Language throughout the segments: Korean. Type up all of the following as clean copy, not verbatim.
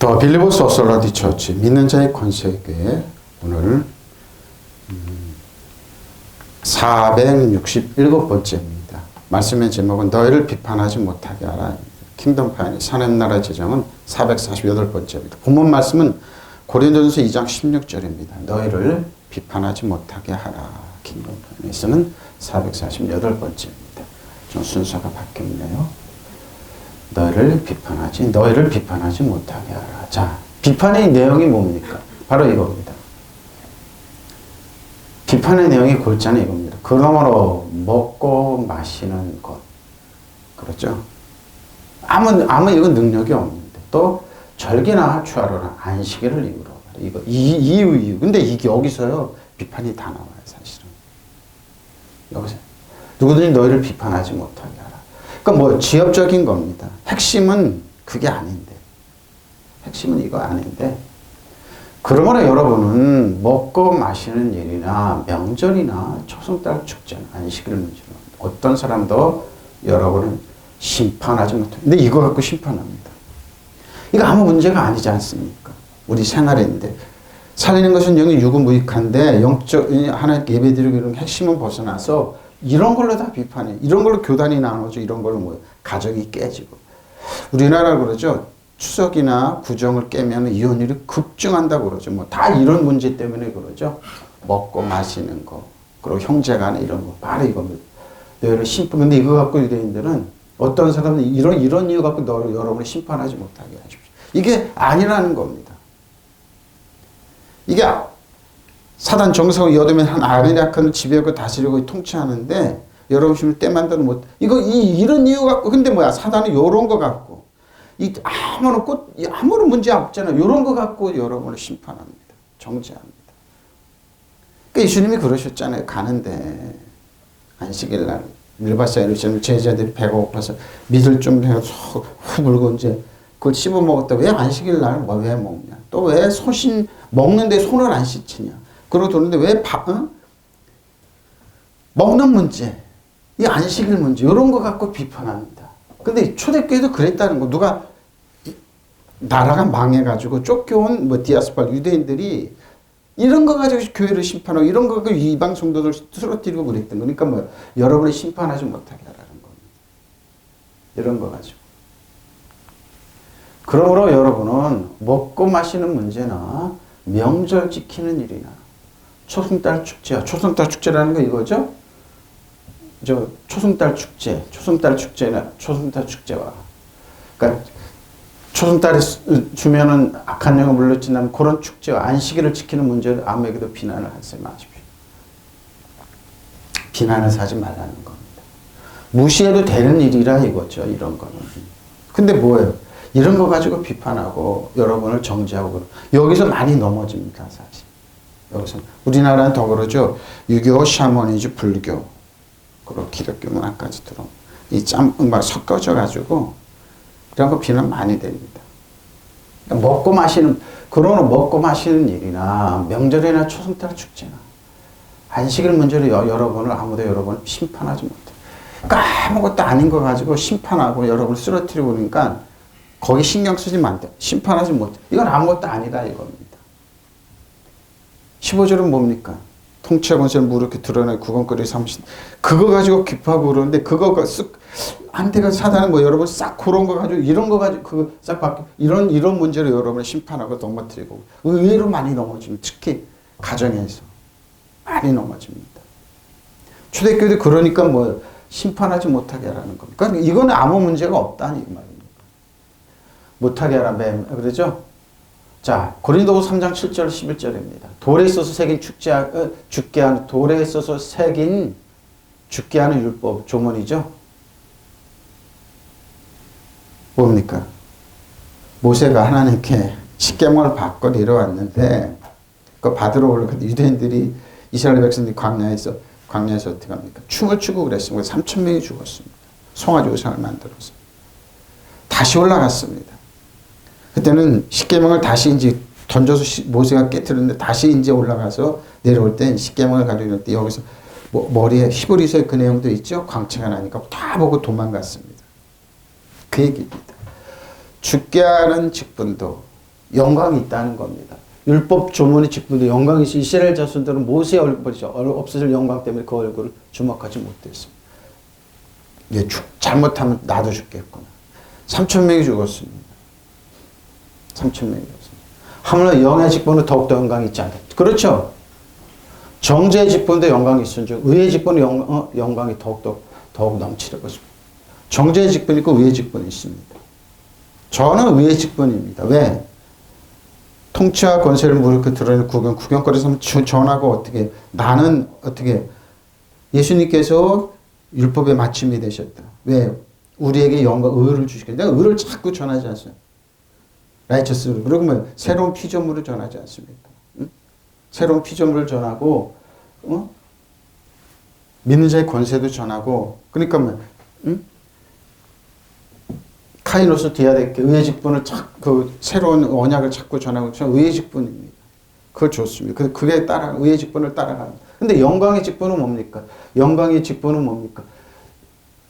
더 빌리버스 오솔라디 처치 믿는 자의 권세교회 오늘 467번째입니다. 말씀의 제목은 너희를 비판하지 못하게 하라. 킹덤 파이널 하나님 나라 제정은 448번째입니다. 본문 말씀은 고린도전서 2장 16절입니다. 너희를 비판하지 못하게 하라. 킹덤 파이널에서는 448번째입니다. 좀 순서가 바뀌었네요. 너희를 비판하지 못하게 하라. 자, 비판의 내용이 뭡니까? 바로 이겁니다. 비판의 내용이 골자는 이겁니다. 그러므로 먹고 마시는 것. 그렇죠? 아무 이건 능력이 없는데. 또 절기나 추하로나 안식일을 이유로. 이유. 근데 이게 여기서요. 비판이 다 나와요. 사실은. 여기서. 누구든지 너희를 비판하지 못하게 하라. 그러니까 뭐 지엽적인 겁니다. 핵심은 그게 아닌데. 핵심은 이거 아닌데. 그러므로 여러분은 먹고 마시는 일이나 명절이나 초승달 축제, 안식일 문제로 어떤 사람도 여러분은 심판하지 못합니다. 근데 이거 갖고 심판합니다. 이거 아무 문제가 아니지 않습니까? 우리 생활인데. 살리는 것은 영이 유구무익한데 영적 하나님께 예배드리고 이런 핵심은 벗어나서 이런 걸로 다 비판해. 이런 걸로 교단이 나눠져. 이런 걸로 뭐 가정이 깨지고. 우리나라 그러죠. 추석이나 구정을 깨면 이혼율이 급증한다고 그러죠. 뭐 다 이런 문제 때문에 그러죠. 먹고 마시는 거. 그리고 형제간에 이런 거. 바로 이겁니다. 너희를 심판. 근데 이거 갖고 유대인들은 어떤 사람은 이런 이유 갖고 여러분을 심판하지 못하게 하십시오. 이게 아니라는 겁니다. 이게 사단 정성을 여두면 한 아메리카를 지배하고 다스리고 통치하는데 여러분 심을 때 만드는 못. 이런 이유 갖고 근데 뭐야 사단은 이런 거 갖고 아무런 문제 없잖아요. 이런 거 갖고 여러분을 심판합니다. 정죄합니다. 그러니까 예수님이 그러셨잖아요. 가는데 안식일 날 밀바사 예루살렘 제자들이 배가 고파서 밑을 좀 해서 후 불고 이제 그걸 씹어 먹었다. 왜 안식일 날 왜 먹냐? 또 왜 먹는데 손을 안 씻느냐? 그러고 도는데 왜 먹는 문제, 이 안식일 문제 이런 거 갖고 비판합니다. 근데 초대교회도 그랬다는 거. 누가 나라가 망해가지고 쫓겨온 디아스포라 유대인들이 이런 거 가지고 교회를 심판하고 이런 거 가지고 이방 성도들 쓰러뜨리고 그랬던 거니까 여러분이 심판하지 못하게 하라는 겁니다. 이런 거 가지고. 그러므로 여러분은 먹고 마시는 문제나 명절 지키는 일이나 초승달 축제라는 거 이거죠? 초승달 축제와 그러니까 초승달에 주면은 악한 영을 물러친다는 그런 축제와 안식일을 지키는 문제를 아무에게도 비난을 하지 마십시오. 비난을 사지 말라는 겁니다. 무시해도 되는 일이라 이거죠. 이런 거는. 근데 뭐예요? 이런 거 가지고 비판하고 여러분을 정죄하고 여기서 많이 넘어집니다. 사실. 여기서 우리나라는 더 그러죠. 유교, 샤머니즘, 불교 그리고 기독교 문화까지 들어 이 막 섞어져 가지고 이런 거 비난 많이 됩니다. 그러니까 먹고 마시는 일이나 명절이나 초승달 축제나 안식일 문제로 여러분을 심판하지 못해. 그러니까 아무것도 아닌 거 가지고 심판하고 여러분을 쓰러뜨리고 그러니까 거기 신경 쓰지 말자. 심판하지 못해. 이건 아무것도 아니다 이겁니다. 15절은 뭡니까? 통치와 권세를 무릎에 드러내 구건거리 삼신. 그거 가지고 기뻐하고 그러는데 그거가 쓱 한테가 사단은 여러분 싹 그런 거 가지고 이런 거 가지고 그거 싹 바뀌고 이런 문제로 여러분을 심판하고 넘어뜨리고 의외로 많이 넘어집니다. 특히 가정에서 많이 넘어집니다. 초대교회도 그러니까 심판하지 못하게 하라는 겁니다. 그러니까 이거는 아무 문제가 없다는 말입니다. 못하게 하라 그러죠? 자, 고린도후서 3장 7절 11절입니다. 돌에 있어서 새긴 죽게 하는 율법 조문이죠. 뭡니까? 모세가 하나님께 십계명을 받고 내려왔는데 그거 받으러 올라갔는데 유대인들이 이스라엘 백성들이 광야에서 어떻게 합니까? 춤을 추고 그랬습니다. 3,000명이 죽었습니다. 송아지 우상을 만들어서 다시 올라갔습니다. 그때는 십계명을 다시 이제 던져서 모세가 깨뜨렸는데 다시 이제 올라가서 내려올 땐 십계명을 가지고 있는데 여기서 머리에 히브리서의 그 내용도 있죠. 광채가 나니까 다 보고 도망갔습니다. 그 얘기입니다. 죽게 하는 직분도 영광이 있다는 겁니다. 율법 조문의 직분도 영광이 있어. 이스라엘 자손들은 모세의 얼굴이죠. 없어질 영광 때문에 그 얼굴을 주목하지 못했습니다. 예, 잘못하면 나도 죽겠구나. 3,000명이 죽었습니다. 3,000명이 죽었습니다. 하물며 영의 직분은 더욱더 영광이 있지 않다. 그렇죠. 정죄의 직분도 영광이 있은즉 의의 직분은 영광이 더욱 넘치는 것입니다. 정죄의 직분이 있고 의의 직분이 있습니다. 저는 의의 직분입니다. 왜? 통치와 권세를 무릎에 드러내는 구경거리에서 전하고 어떻게 나는 어떻게 예수님께서 율법의 마침이 되셨다. 왜? 우리에게 영광, 의를 주시겠다. 내가 의를 자꾸 전하지 않습니까? 라이처스. 그리고 뭐 새로운 피조물을 전하지 않습니까? 응? 새로운 피조물을 전하고 믿는 자의 권세도 전하고 그러니까 뭐 카이노스 디아데케 의의 직분을 그 새로운 언약을 자꾸 전하고 의의 직분입니다. 그걸 좋습니다. 그게 의의 직분을 따라갑니다. 근데 영광의 직분은 뭡니까? 영광의 직분은 뭡니까?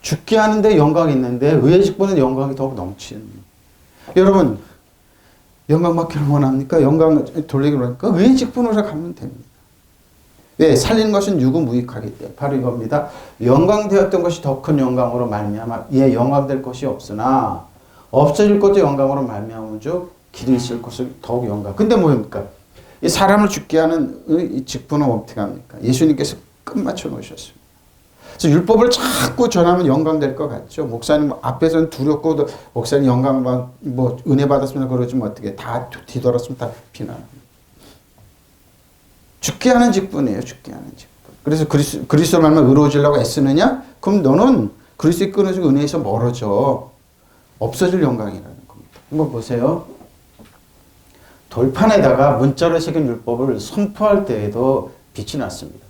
죽게 하는데 영광이 있는데 의의 직분은 영광이 더욱 넘치는. 여러분 영광 받기를 원합니까? 영광 돌리기를 원합니까? 의의 직분으로 가면 됩니다. 왜? 살리는 것은 유구무익하기 때문에 바로 이겁니다. 영광되었던 것이 더 큰 영광으로 말미암아 영광될 것이 없으나 없어질 것도 영광으로 말미암은즉 길이 있을 것을 더욱 영광. 근데 뭡니까? 이 사람을 죽게 하는 이 직분은 어떻게 합니까? 예수님께서 끝마쳐 놓으셨습니다. 그래서 율법을 자꾸 전하면 영광될 것 같죠. 목사님 앞에서는 두렵고 목사님 영광 뭐 은혜 받았으면 그러지만 어떻게 다 뒤돌았으면 다 비난합니다. 죽게 하는 직분이에요. 죽게 하는 직분. 그래서 그리스도 말만 의로워지려고 애쓰느냐? 그럼 너는 그리스도의 끊어지고 은혜에서 멀어져. 없어질 영광이라는 겁니다. 한번 보세요. 돌판에다가 문자로 새긴 율법을 선포할 때에도 빛이 났습니다.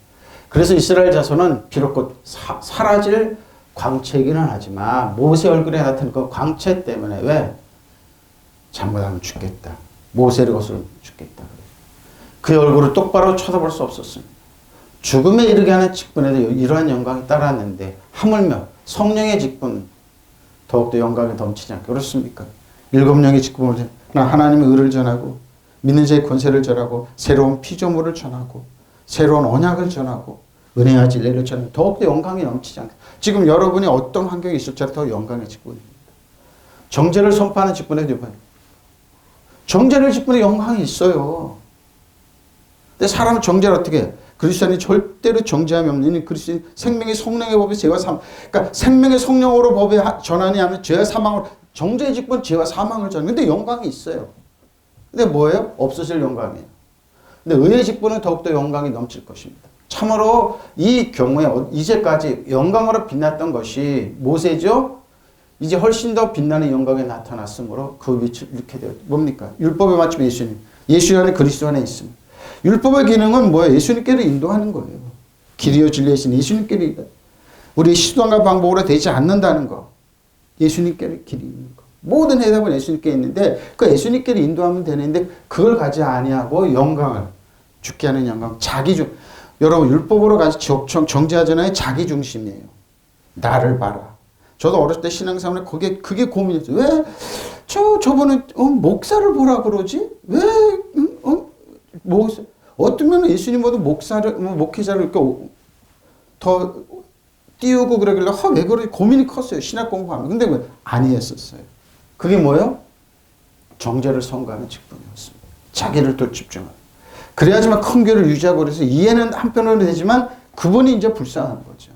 그래서 이스라엘 자손은 비록 곧 사라질 광채이기는 하지만 모세 얼굴에 나타난 그 광채 때문에 왜? 잘못하면 죽겠다. 모세를 거스르면 죽겠다. 그 얼굴을 똑바로 쳐다볼 수 없었습니다. 죽음에 이르게 하는 직분에도 이러한 영광이 따랐는데 하물며 성령의 직분 더욱더 영광이 넘치지 않게 그렇습니까? 7명의 직분을 하나님의 의를 전하고 믿는 자의 권세를 전하고 새로운 피조물을 전하고 새로운 언약을 전하고 은혜와 진리를 전하고 더욱더 영광이 넘치지 않게 지금 여러분이 어떤 환경에 있을지라도 더 영광의 직분입니다. 정죄를 선포하는 직분에도 정죄를 직분에 영광이 있어요. 근데 사람은 정죄를 어떻게 해? 그리스도인이 절대로 정죄함이 없는 그리스도인 생명의 성령의 법이 죄와 사망. 그러니까 생명의 성령으로 법에 전하니 하면 죄와 사망을 정죄의 직분 죄와 사망을 전하는. 근데 영광이 있어요. 근데 뭐예요? 없어질 영광이에요. 근데 의의 직분은 더욱더 영광이 넘칠 것입니다. 참으로 이 경우에 이제까지 영광으로 빛났던 것이 모세죠. 이제 훨씬 더 빛나는 영광에 나타났으므로 그 빛을 잃게 되었다. 뭡니까? 율법에 맞추면 예수님. 예수 안에 그리스도 안에 있습니다. 율법의 기능은 뭐예요? 예수님께로 인도하는 거예요. 길이요 진리이신 예수님께로 우리 시도함과 방법으로 되지 않는다는 거. 예수님께로 길이 있는 거. 모든 해답은 예수님께 있는데 그 예수님께로 인도하면 되는데 그걸 가지 아니하고 영광을 죽게 하는 영광. 여러분 율법으로 가지 정죄하잖아요. 자기 중심이에요. 나를 봐라. 저도 어렸을 때 신앙생활에 그게 고민이었어요. 왜 저번에 목사를 보라 그러지? 왜 어쩌면 예수님보다 목회자를 이렇게 더 띄우고 그러길래 왜 그러지? 고민이 컸어요. 신학 공부하면. 근데 왜 아니었었어요. 그게 뭐예요? 정죄를 선고하는 직분이었습니다. 자기를 또 집중하는. 그래야지만 큰 교를 유지하고 그래서 이해는 한편으로 되지만 그분이 이제 불쌍한 거죠.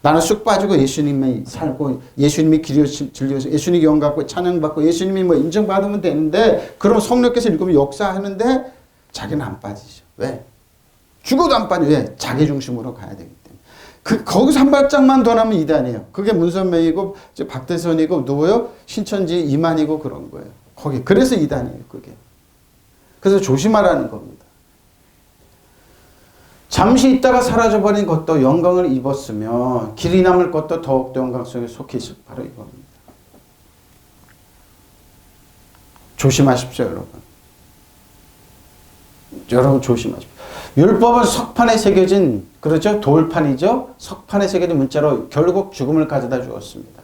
나는 쑥 빠지고 예수님이 살고 예수님이 길이요 진리여서 예수님이 영광받고 찬양받고 예수님이 인정받으면 되는데 그럼 성령께서 읽으면 역사하는데 자기는 안 빠지죠. 왜? 죽어도 안 빠져. 왜? 자기 중심으로 가야 되기 때문에. 거기서 한 발짝만 더 나면 이단이에요. 그게 문선명이고 박대선이고 누구요? 신천지 이만이고 그런 거예요. 거기. 그래서 이단이에요. 그게. 그래서 조심하라는 겁니다. 잠시 있다가 사라져버린 것도 영광을 입었으면 길이 남을 것도 더욱더 영광 속에 속해 있을 바로 이겁니다. 조심하십시오, 여러분. 여러분 조심하십시오. 율법은 석판에 새겨진 그렇죠? 돌판이죠. 석판에 새겨진 문자로 결국 죽음을 가져다 주었습니다.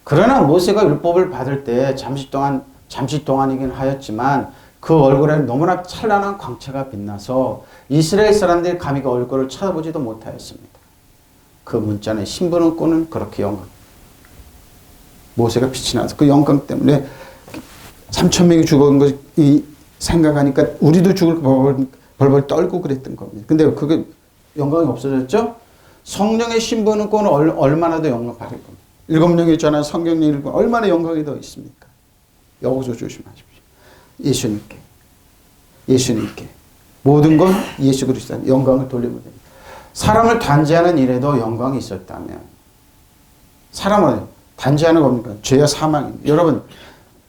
그러나 모세가 율법을 받을 때 잠시 동안 잠시 동안이긴 하였지만 그 얼굴에 너무나 찬란한 광채가 빛나서 이스라엘 사람들이 감히 그 얼굴을 쳐다보지도 못하였습니다. 그 문자는 신부는 꾼은 그렇게 영광. 모세가 빛이 나서 그 영광 때문에 3천 명이 죽은 거 생각하니까 우리도 죽을 벌벌 떨고 그랬던 겁니다. 근데 그게 영광이 없어졌죠? 성령의 신부는 꾼은 얼마나 더 영광 받을 겁니다. 7명이 전한 성경 읽으면 얼마나 영광이 더 있습니까? 여기서 조심하십시오. 예수님께 모든 건 예수 그리스도의 영광을 돌리면 됩니다. 사람을 단죄하는 일에도 영광이 있었다면 사람을 단죄하는 겁니까? 죄와 사망입니다. 여러분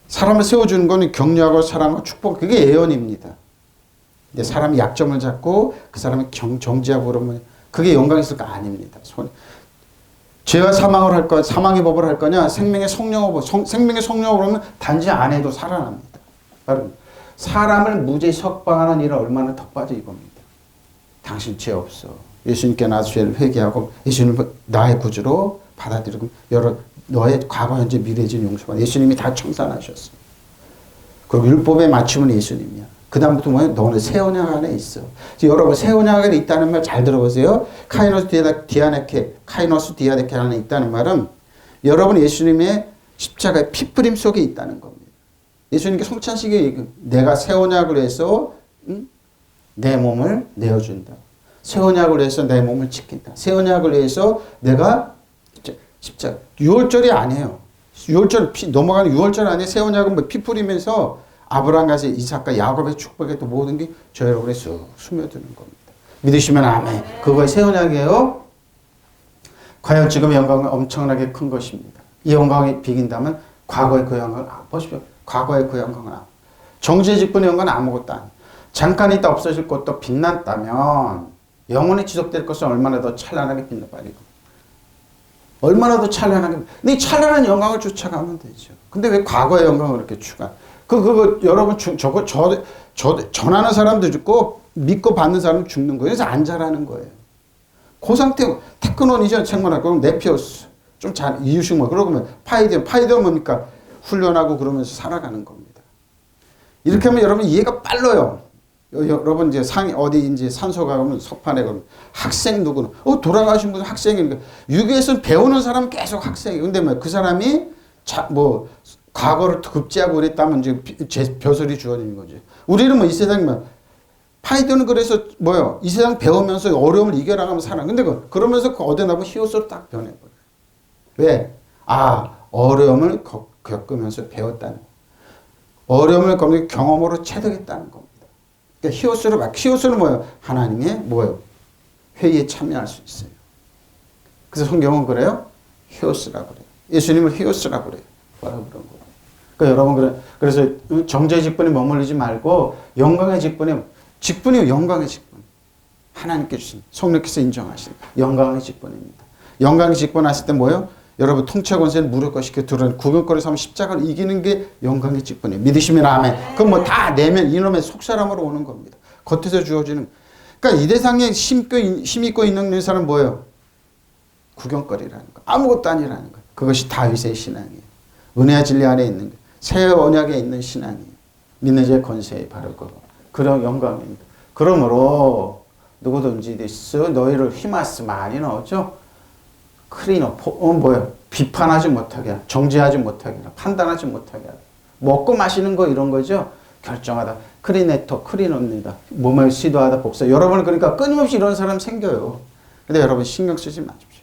사람을 세워주는 건 격려하고 사랑하고 축복 그게 예언입니다. 근데 사람이 약점을 잡고 그 사람을 정죄하고 그러면 그게 영광이 있을까? 아닙니다. 죄와 사망을 할 거냐, 사망의 법을 할 거냐, 생명의 성령을 하면 단지 안 해도 살아납니다. 사람을 무죄 석방하는 일은 얼마나 덕받아 이겁니다. 당신 죄 없어. 예수님께 나서 죄를 회개하고 예수님을 나의 구주로 받아들이고 너의 과거, 현재, 미래, 진 용서받아. 예수님이 다 청산하셨어. 그리고 율법의 맞춤은 예수님이야. 그 다음부터 뭐야? 너는 새 언약 안에 있어. 여러분 새 언약 안에 있다는 말 잘 들어보세요. 카이노스 디아데케 안에 있다는 말은 여러분 예수님의 십자가의 피뿌림 속에 있다는 겁니다. 예수님께 성찬식에 내가 새 언약을 해서 내 몸을 내어준다. 새 언약을 해서 내 몸을 지킨다. 새 언약을 해서 내가 십자가 6월절이 아니에요. 6월절 넘어가는 6월절 아니에요. 새 언약은 뭐 피 뿌리면서 아브라함과 이삭과 야곱의 축복에 또 모든 게 저 여러분의 스며드는 겁니다. 믿으시면 아멘. 그거의 새 언약이에요. 과연 지금의 영광은 엄청나게 큰 것입니다. 이 영광이 비긴다면 과거의 그 영광을 보십시오. 과거의 그 영광은 정죄 직분의 영광은 아무것도 아니에요. 잠깐 있다 없어질 것도 빛났다면 영원히 지속될 것은 얼마나 더 찬란하게 빛나버리고 얼마나 더 찬란하게 근데 이 찬란한 영광을 쫓아가면 되죠. 근데 왜 과거의 영광을 이렇게 그거 여러분 전하는 사람도 죽고 믿고 받는 사람도 죽는 거예요. 그래서 안 자라는 거예요. 그 상태 테크논이죠. 책만하고 그럼 네피오스 좀 잘 이유식 뭐 그러면 파이디어 뭡니까? 훈련하고 그러면서 살아가는 겁니다. 이렇게 하면 여러분 이해가 빨라요. 여러분 이제 어디 이제 산소 가면 석판에 가면 학생 누구는 돌아가신 분 학생이니까 유교에서는 배우는 사람은 계속 학생이에요. 근데 뭐 그 사람이 과거를 급제하고 그랬다면 이제 벼슬이 주어지는 거죠. 우리는 뭐 이 세상만 파이드는 그래서 뭐요? 이 세상 배우면서 어려움을 이겨나가면 살아. 근데 그러면서 어디 나면 히오스로 딱 변해버려. 왜? 어려움을 겪으면서 배웠다는 거. 어려움을 겪는 경험으로 체득했다는 겁니다. 그러니까 히오스는 뭐예요? 하나님의 뭐예요? 회의에 참여할 수 있어요. 그래서 성경은 그래요? 히오스라고 그래요. 예수님을 히오스라고 그래요. 뭐라고 그런 거예요. 그러니까 여러분 그래서 정죄의 직분에 머물리지 말고 영광의 직분이 영광의 직분. 하나님께 주신 성령께서 인정하신 영광의 직분입니다. 영광의 직분 하실 때 뭐예요? 여러분 통치 권세를 무력화시켜 드러낸 구별거리 삼은 십자가를 이기는 게 영광의 직분이에요. 믿으시면 아멘. 그럼 뭐 다 내면 이놈의 속사람으로 오는 겁니다. 겉에서 주어지는. 그러니까 이 세상에 힘있고 있는 사람은 뭐예요? 구경거리라는 거. 아무것도 아니라는 거. 그것이 다윗의 신앙이에요. 은혜와 진리 안에 있는 거. 새 언약에 있는 신앙이에요. 믿는 자의 권세에 바로 그런 영광입니다. 그러므로 누구든지 너희를 휘마스 많이 넣었죠. 뭐예요? 비판하지 못하게 하라. 정죄하지 못하게 하라. 판단하지 못하게 하라. 먹고 마시는 거 이런 거죠. 결정하다. 크리노입니다. 몸을 시도하다 복사. 여러분 그러니까 끊임없이 이런 사람 생겨요. 근데 여러분 신경 쓰지 마십시오.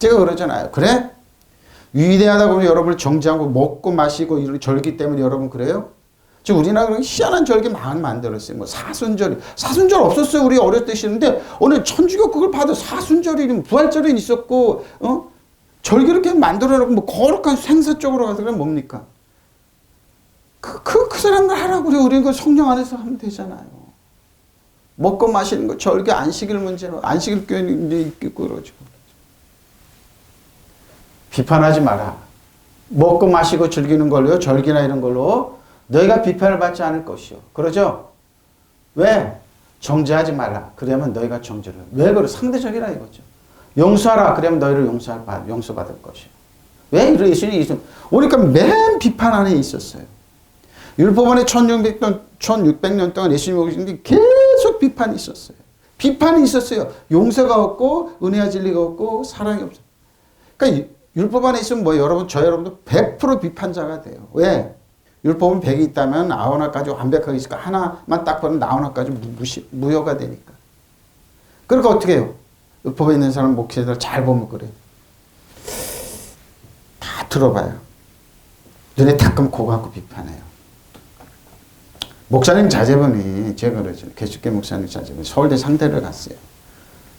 제가 그러잖아요. 그래? 위대하다고 하면 여러분을 정죄하고 먹고 마시고 이런 절기 때문에 여러분 그래요? 지금 우리나라는 희한한 절기 많이 만들었어요. 뭐 사순절 없었어요. 우리 어렸을 때 쉬는데 오늘 천주교 그걸 봐도 사순절이 부활절이 있었고 절기 이렇게 만들어놓고 뭐 거룩한 생사 쪽으로 가서 뭡니까? 그 사람들 하라고 그래. 우리는 그 성령 안에서 하면 되잖아요. 먹고 마시는 거 절기 안식일 문제로 안식일 교회 있고 그러죠. 비판하지 마라. 먹고 마시고 즐기는 걸로요. 절기나 이런 걸로 너희가 비판을 받지 않을 것이요. 그러죠? 왜? 정죄하지 말라. 그러면 너희가 정죄를. 왜 그래? 상대적이라 이거죠. 용서하라. 그러면 너희를 용서받을 것이요. 왜 이런 예수님이 그러니까 맨 비판 안에 있었어요. 율법원에 1600년 동안 예수님이 오시는데 계속 비판이 있었어요. 비판이 있었어요. 용서가 없고 은혜와 진리가 없고 사랑이 없어요. 그러니까 율법 안에 있으면 뭐 여러분, 저 여러분도 100% 비판자가 돼요. 왜? 율법은 100이 있다면 91가지 완벽하게 있을까? 하나만 딱 보면 91가지 무효가 되니까. 그러니까 어떻게 해요? 율법에 있는 사람 목회자들 잘 보면 그래요. 다 들어봐요. 눈에 딱 감고 갖고 비판해요. 목사님 자제분이 제가 그러죠. 개축교 목사님 자제분 서울대 상대를 갔어요.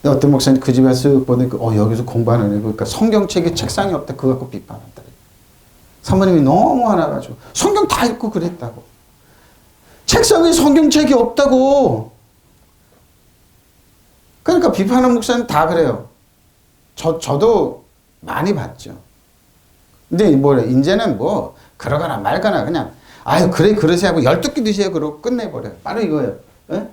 근데 어떤 목사님 그 집에 쓱 보니까 여기서 공부하는 애 보니까 성경책에 책상이 없다. 그거 갖고 비판한다. 사모님이 너무 화나가지고 성경 다 읽고 그랬다고. 책상에 성경책이 없다고. 그러니까 비판하는 목사님 다 그래요. 저도 많이 봤죠. 근데 이제는 뭐 그러거나 말거나 그냥 아유 그래 그러세요 하고 12끼 드세요 그러고 끝내버려요. 바로 이거예요. 에?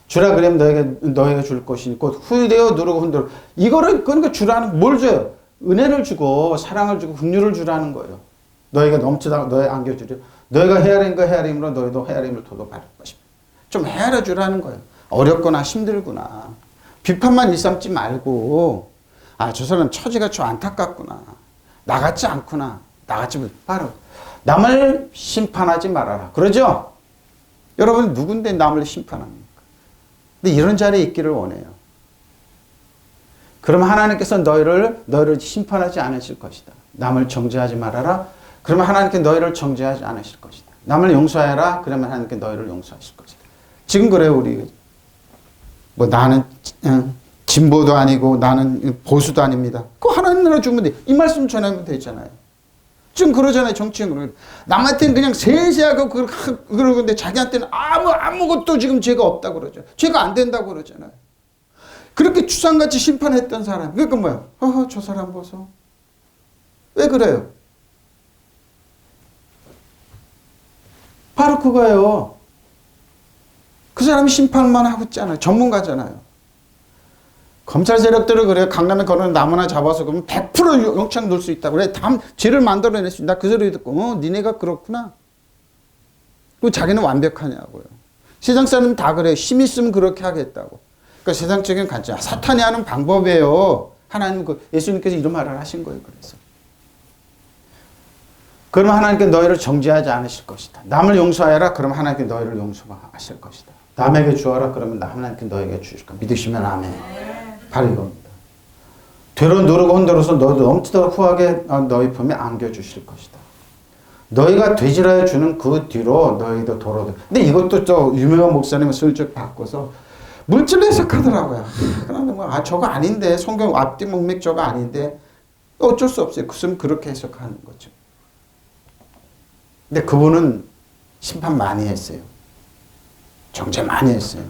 주라 그러면 너희가 줄 것이니 곧 후되어 누르고 흔들어. 이거를 그러니까 주라는 뭘 줘요? 은혜를 주고 사랑을 주고 긍휼을 주라는 거예요. 너희가 넘치다가 너희 안겨주려. 너희가 헤아린 거 헤아림으로 너희도 헤아림을 도도받을 것입니다. 좀 헤아려 주라는 거예요. 어렵거나 힘들구나. 비판만 일삼지 말고 저 사람 처지가 좀 안타깝구나. 나 같지 않구나. 나 같지 바로 남을 심판하지 말아라. 그러죠? 여러분 누군데 남을 심판합니까? 근데 이런 자리에 있기를 원해요. 그럼 하나님께서 너희를 심판하지 않으실 것이다. 남을 정죄하지 말아라. 그러면 하나님께 너희를 정죄하지 않으실 것이다. 남을 용서해라. 그러면 하나님께 너희를 용서하실 것이다. 지금 그래요. 우리 뭐 나는 진보도 아니고 나는 보수도 아닙니다. 그거 하나님 나라 주면 돼. 이 말씀 전하면 되잖아요. 지금 그러잖아요. 정치인은. 남한테는 그냥 세세하고 그러는데 자기한테는 아무것도 지금 죄가 없다고 그러죠. 죄가 안 된다고 그러잖아요. 그렇게 추상같이 심판했던 사람. 그러니까 뭐야? 저 사람 보소. 왜 그래요? 바로 그거예요. 그 사람이 심판만 하고 있잖아요. 전문가잖아요. 검찰 세력들은 그래요. 강남에 걸어는 나무나 잡아서 그러면 100% 영창 넣을 수 있다고 그래. 죄를 만들어낼 수 있다. 그 소리 듣고 니네가 그렇구나. 그리고 자기는 완벽하냐고요. 세상 사람은 다 그래요. 힘 있으면 그렇게 하겠다고. 그러니까 세상적인 관점. 사탄이 하는 방법이에요. 하나님 예수님께서 이런 말을 하신 거예요. 그래서. 그러면 하나님께 너희를 정죄하지 않으실 것이다. 남을 용서하여라. 그러면 하나님께 너희를 용서하실 것이다. 남에게 주어라. 그러면 하나님께 너에게 주실 것이다. 믿으시면 아멘. 바로 이겁니다. 되로 누르고 흔들어서 너희도 넘치도록 후하게 너희 품에 안겨주실 것이다. 너희가 되질하여 주는 그 뒤로 너희도 도로. 근데 이것도 또 유명한 목사님은 슬쩍 바꿔서 물질로 해석하더라고요. 그런데 저거 아닌데 성경 앞뒤 문맥 저거 아닌데 어쩔 수 없어요. 그렇게 해석하는 거죠. 근데 그분은 심판 많이 했어요. 정죄 많이 했어요.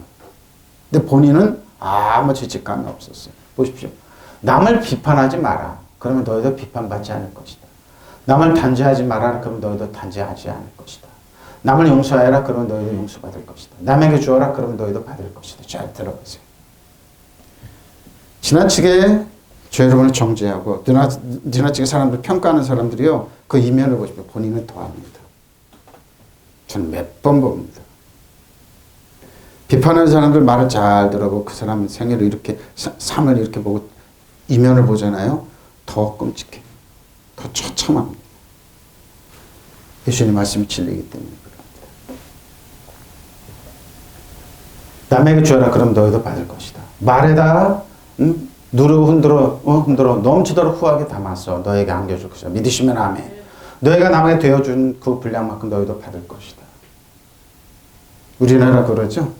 근데 본인은 아무 죄책감이 없었어요. 보십시오. 남을 비판하지 마라. 그러면 너희도 비판받지 않을 것이다. 남을 단죄하지 마라. 그러면 너희도 단죄하지 않을 것이다. 남을 용서하여라. 그러면 너희도 용서받을 것이다. 남에게 주어라. 그러면 너희도 받을 것이다. 잘 들어보세요. 지나치게 저 여러분을 정죄하고 지나치게 사람들 평가하는 사람들이요. 그 이면을 보십시오. 본인은 더합니다. 저는 몇 번 봅니다. 비판하는 사람들 말을 잘 들어보고 그 사람 생애를 이렇게 삶을 이렇게 보고 이면을 보잖아요. 더 끔찍해. 더 처참합니다. 예수님 말씀이 진리이기 때문에 그럽니다. 남에게 주어라. 그럼 너희도 받을 것이다. 말에다 누르고 흔들어 넘치도록 후하게 담아서 너에게 안겨줄 것이다. 믿으시면 아멘. 너희가 남에게 되어준 그 분량만큼 너희도 받을 것이다. 우리나라 그러죠?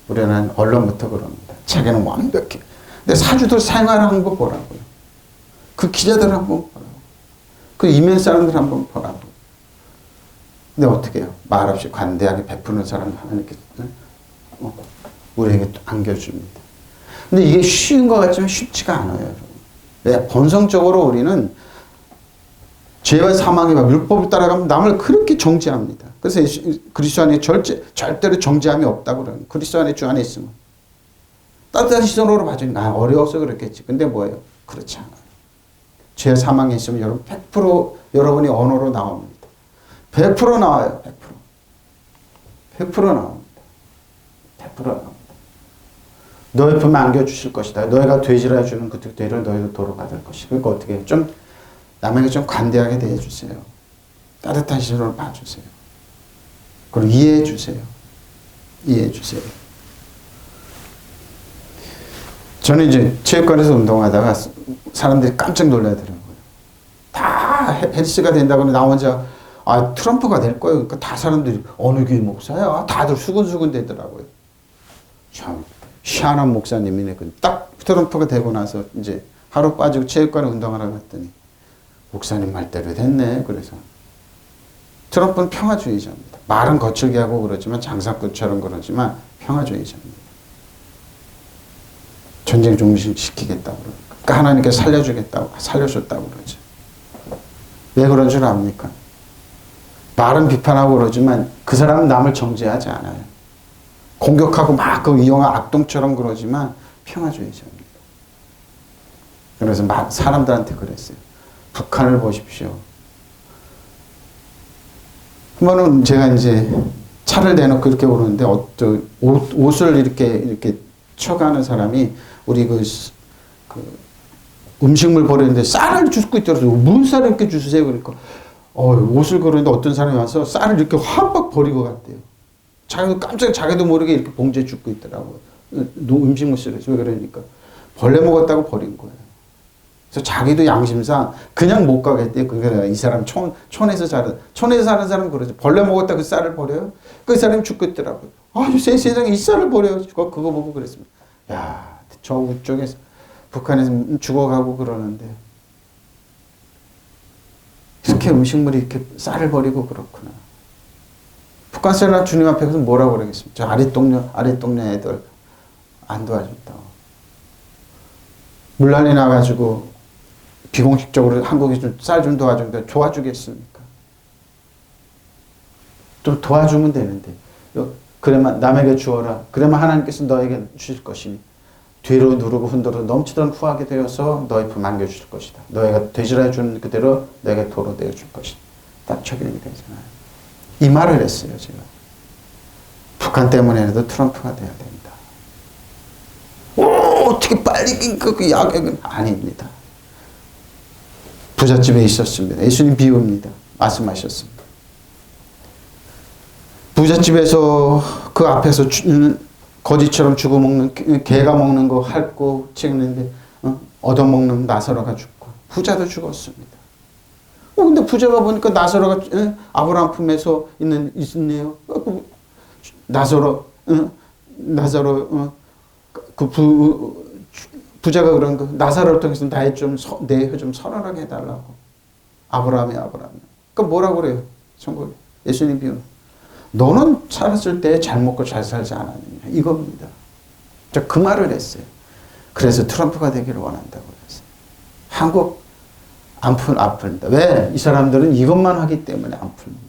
우리나라는 언론부터 그럽니다. 자기는 완벽해. 근데 사주들 생활하는 거 보라고요. 그 기자들 한번 보라고. 그 이면 사람들 한번 보라고. 근데 어떻게 해요? 말없이 관대하게 베푸는 사람 하나님께서 우리에게 안겨줍니다. 근데 이게 쉬운 것 같지만 쉽지가 않아요. 여러분. 왜? 본성적으로 우리는 죄와 사망의 법, 율법을 따라가면 남을 그렇게 정죄합니다. 그래서 그리스도 안에 절대로 정죄함이 없다고 그러는 그리스도 안에 주 안에 있으면. 따뜻한 시선으로 봐주니까 어려워서 그렇겠지. 근데 뭐예요? 그렇지 않아요. 죄와 사망에 있으면 여러분 100% 여러분이 언어로 나옵니다. 100% 나와요. 100%. 100% 나옵니다. 100% 나옵니다. 너의 품에 안겨주실 것이다. 너희가 돼지라 해주는 그 돼지를 너희도 도로 받을 것이다. 그러니까 어떻게 해요? 좀 남에게 좀 관대하게 대해주세요. 따뜻한 시선으로 봐주세요. 그리고 이해해주세요. 이해해주세요. 저는 이제 체육관에서 운동하다가 사람들이 깜짝 놀라더라고요. 다 헬스가 된다고 나 혼자 트럼프가 될 거예요. 그러니까 다 사람들이 어느 교회 목사야? 다들 수근수근 되더라고요. 참 희한한 목사님이네. 딱 트럼프가 되고 나서 이제 하루 빠지고 체육관에 운동하러 갔더니 목사님 말대로 됐네. 그래서 트럼프는 평화주의자입니다. 말은 거칠게 하고 그러지만 장사꾼처럼 그러지만 평화주의자입니다. 전쟁 종식시키겠다고 그러니까. 그러니까 하나님께서 살려줬다고 그러죠. 왜 그런 줄 압니까? 말은 비판하고 그러지만 그 사람은 남을 정죄하지 않아요. 공격하고 막 그 이용한 악동처럼 그러지만 평화주의자입니다. 그래서 사람들한테 그랬어요. 북한을 보십시오. 한 번은 제가 이제 차를 대놓고 이렇게 오르는데 옷을 이렇게 쳐가는 사람이 우리 그 음식물 버리는데 쌀을 주고 있더라고요. 무슨 쌀을 이렇게 주세요? 그러니까 옷을 걸었는데 어떤 사람이 와서 쌀을 이렇게 확 버리고 갔대요. 자기도 모르게 이렇게 봉지에 줍고 있더라고요. 음식물 속에서. 왜 그러니까 벌레 먹었다고 버린 거예요. 그래서 자기도 양심상 그냥 못 가겠대요. 그게 이 사람 촌에서 사는 사람 그러죠. 벌레 먹었다 그 쌀을 버려요? 그 사람이 죽고 있더라고요. 세상에 이 쌀을 버려요. 그거 보고 그랬습니다. 야, 저 우쪽에서 북한에서 죽어가고 그러는데 이렇게 음식물이 이렇게 쌀을 버리고 그렇구나. 북한 사람 주님 앞에서 뭐라고 그러겠습니까? 저 아랫동네 애들 안 도와줬다고. 물난리 나가지고 비공식적으로 한국이 좀 쌀 좀 도와주는데 도와주겠습니까? 좀 도와주면 되는데 그래만 남에게 주어라. 그러면 하나님께서 너에게 주실 것이니 뒤로 누르고 흔들어 넘치던 후하게 되어서 너희 품 안겨주실 것이다. 너희가 되지라 해주는 그대로 너에게 도로 되어줄 것이다. 딱 적용이 되잖아요. 이 말을 했어요. 제가. 북한 때문에라도 트럼프가 돼야 된다. 어떻게 빨리 그 야객은 아닙니다. 부잣집에 있었습니다. 예수님 비유입니다. 말씀하셨습니다. 부잣집에서 그 앞에서 거지처럼 죽어먹는 개가 먹는 거 핥고 찍는데 얻어먹는 나사로가 죽고 부자도 죽었습니다. 근데 부자가 보니까 나사로가 아브라함 품에서 있네요. 나사로 부자가 그런 거 나사로를 통해서 내 혀 좀 선언하게 해달라고. 아브라함이. 그러니까 뭐라고 그래요? 천국에 예수님 비유는 너는 살았을 때 잘 먹고 잘 살지 않았느냐 이겁니다. 저 그 말을 했어요. 그래서 트럼프가 되기를 원한다고 그랬어요. 한국 안 풀린다. 왜? 이 사람들은 이것만 하기 때문에 안 풀립니다.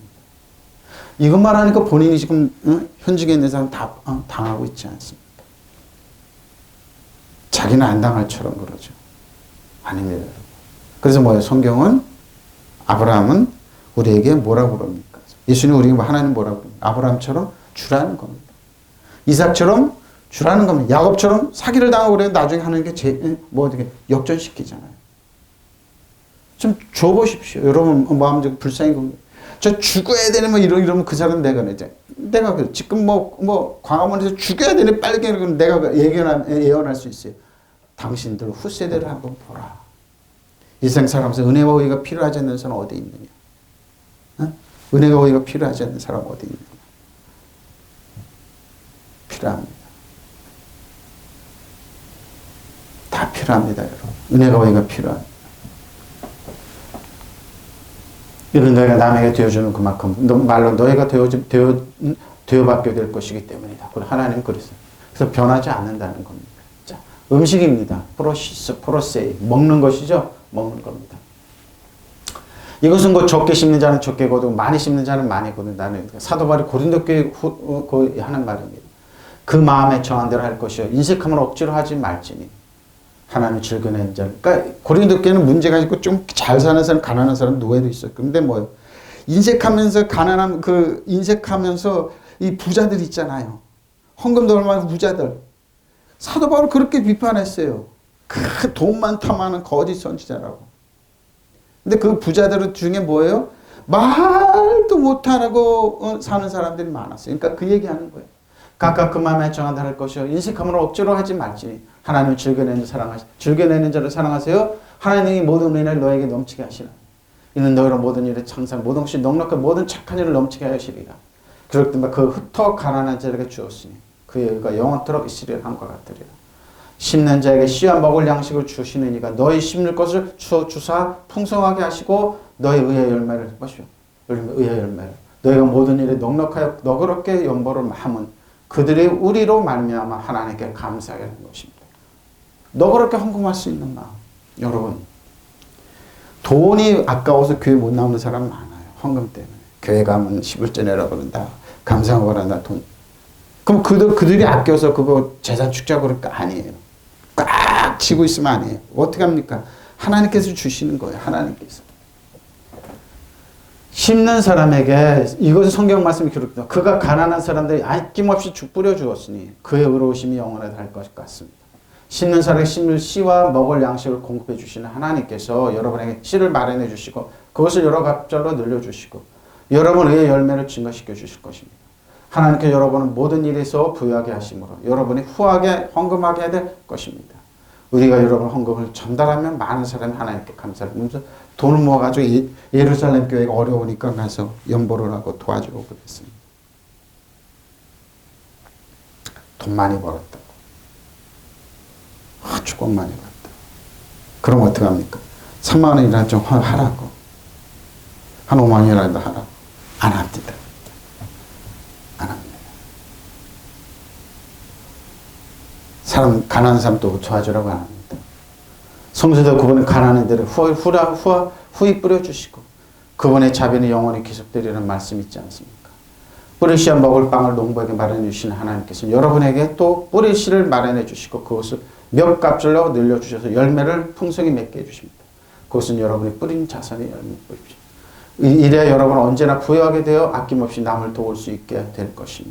이것만 하니까 본인이 지금 현직에 있는 사람 다 당하고 있지 않습니까? 자기는 안 당할 처럼 그러죠. 아닙니다. 여러분. 그래서 뭐예요? 성경은 아브라함은 우리에게 뭐라고 그럽니까? 예수님 우리에게 하나님 뭐라고 그럽니까? 아브라함처럼 주라는 겁니다. 이삭처럼 주라는 겁니다. 야곱처럼 사기를 당하고 그래도 나중에 하는 게 어떻게 역전시키잖아요. 좀 줘보십시오. 여러분 마음적으로 불쌍히 저 죽어야 되는 이러면 그 사람 내가 지금 광화문에서 죽어야 되는 빨리 내가 예언할 수 있어요. 당신들 후세대를 한번 보라. 일생 살아가면서 은혜와 의가 필요하지 않는 사람 어디 있느냐? 은혜와 의가 필요하지 않는 사람 어디 있느냐? 필요합니다. 다 필요합니다, 여러분. 은혜와 의가 필요합니다. 이런 너희가 남에게 되어주는 그만큼 말로 너희가 되어받게 될 것이기 때문이다. 하나님 그랬어요. 그래서 변하지 않는다는 겁니다. 자, 음식입니다. 프로세이 먹는 것이죠. 먹는 겁니다. 이것은 곧 적게 심는 자는 적게 거두고 많이 심는 자는 많이 거둔다는 사도 바울이 고린도 교회에 하는 말입니다. 그 마음에 정한 대로 할 것이요 인색함을 억지로 하지 말지니 하나님 즐거워하는 자. 그러니까 고린도 교회는 문제가 있고 좀 잘 사는 사람, 가난한 사람 노예도 있어요. 근데 뭐예요? 인색하면서 가난함 인색하면서 이 부자들 있잖아요. 헌금도 얼마나 부자들. 사도 바울 그렇게 비판했어요. 그 돈 많다마는 거짓 선지자라고. 근데 그 부자들 중에 뭐예요? 말도 못하고 사는 사람들이 많았어요. 그러니까 그 얘기하는 거예요. 각각 그 마음에 정한 할 것이요. 인색함으로 억지로 하지 말지. 하나님을 즐겨내는 자를 사랑하세요. 하나님이 모든 은혜를 너에게 넘치게 하시라. 이는 너희로 모든 일에 창상 모든 것이 넉넉한 모든 착한 일을 넘치게 하시리라. 그럴 때마다 그 흩어 가난한 자에게 주었으니 그의 의가 영원토록 있으리라 함과 같으리라. 심는 자에게 씨와 먹을 양식을 주시는 이가 너희 심는 것을 주사 풍성하게 하시고 너희 의의 열매를 의의 열매를 너희가 모든 일에 넉넉하여 너그럽게 연보를 함은 그들이 우리로 말미암아 하나님께 감사하게 하는 것입니다. 너그럽게 헌금할 수 있는 마음. 여러분 돈이 아까워서 교회 못 나오는 사람 많아요. 헌금 때문에. 교회 가면 11조 내라 그런다. 감사하고 그런다. 돈. 그럼 그들이 아껴서 그거 재산 축제하고 그럴 거 아니에요. 꽉 쥐고 있으면 아니에요. 어떻게 합니까? 하나님께서 주시는 거예요. 하나님께서. 심는 사람에게 이것은 성경 말씀이 기록됩니다. 그가 가난한 사람들이 아낌없이 죽 뿌려 주었으니 그의 의로우심이 영원하게 할 것 같습니다. 심는 사람에게 심을 씨와 먹을 양식을 공급해 주시는 하나님께서 여러분에게 씨를 마련해 주시고 그것을 여러 갑절로 늘려주시고 여러분의 열매를 증가시켜 주실 것입니다. 하나님께 여러분은 모든 일에서 부유하게 하심으로 여러분이 후하게 헌금하게 해야 될 것입니다. 우리가 여러분 헌금을 전달하면 많은 사람이 하나님께 감사를 하면서 돈을 모아가지고 예루살렘 교회가 어려우니까 가서 연보를 하고 도와주고 그랬습니다. 돈 많이 벌었다. 축복 많이 받다. 그럼 어떡합니까? 3만 원이라도 좀 하라고. 한 5만 원이라도 하라고. 안 합니다. 안 합니다. 가난한 사람 또 도와주라고 안 합니다. 성수도 그분의 가난한 데를 후히 뿌려주시고 그분의 자비는 영원히 계속되리라는 말씀 있지 않습니까? 뿌릴 씨와 먹을 빵을 농부에게 마련해 주시는 하나님께서 여러분에게 또 뿌릴 씨를 마련해 주시고 그것을 몇 값절로 늘려주셔서 열매를 풍성히 맺게 해주십니다. 그것은 여러분이 뿌린 자산의 열매 뿌리십시오. 이래야 여러분은 언제나 부유하게 되어 아낌없이 남을 도울 수 있게 될 것이며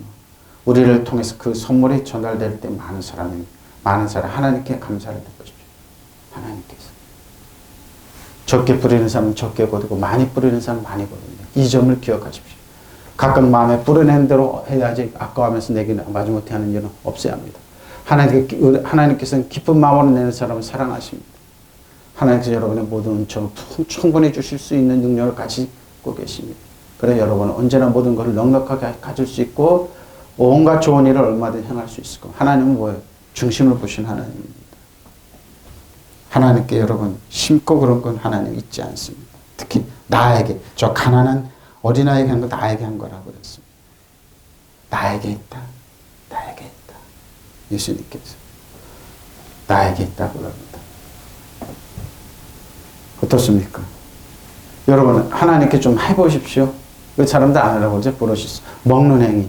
우리를 통해서 그 선물이 전달될 때 많은 사람 하나님께 감사를 할 것입니다. 하나님께서 적게 뿌리는 사람은 적게 거두고 많이 뿌리는 사람은 많이 거둡니다. 이 점을 기억하십시오. 각각 마음에 뿌려낸 대로 해야지 아까워하면서 내기는 마지못해 하는 일은 없어야 합니다. 하나님께서는 기쁜 마음으로 내는 사람을 사랑하십니다. 하나님께서 여러분의 모든 은총을 충분히 주실 수 있는 능력을 가지고 계십니다. 그래 여러분은 언제나 모든 것을 넉넉하게 가질 수 있고 온갖 좋은 일을 얼마든지 행할 수 있을 겁니다. 하나님은 뭐예요? 중심을 보신 하나님입니다. 하나님께 여러분 심고 그런 건 하나님 있지 않습니다. 특히 나에게 저 가난한 어린아이에게 한 거 나에게 한 거라고 그랬습니다. 나에게 있다. 나에게 있다. 예수님께서 나에게 있다고 합니다. 어떻습니까? 여러분 하나님께 좀 해보십시오. 그 사람들 안 하라고 이제 부르셨어. 먹는 행위.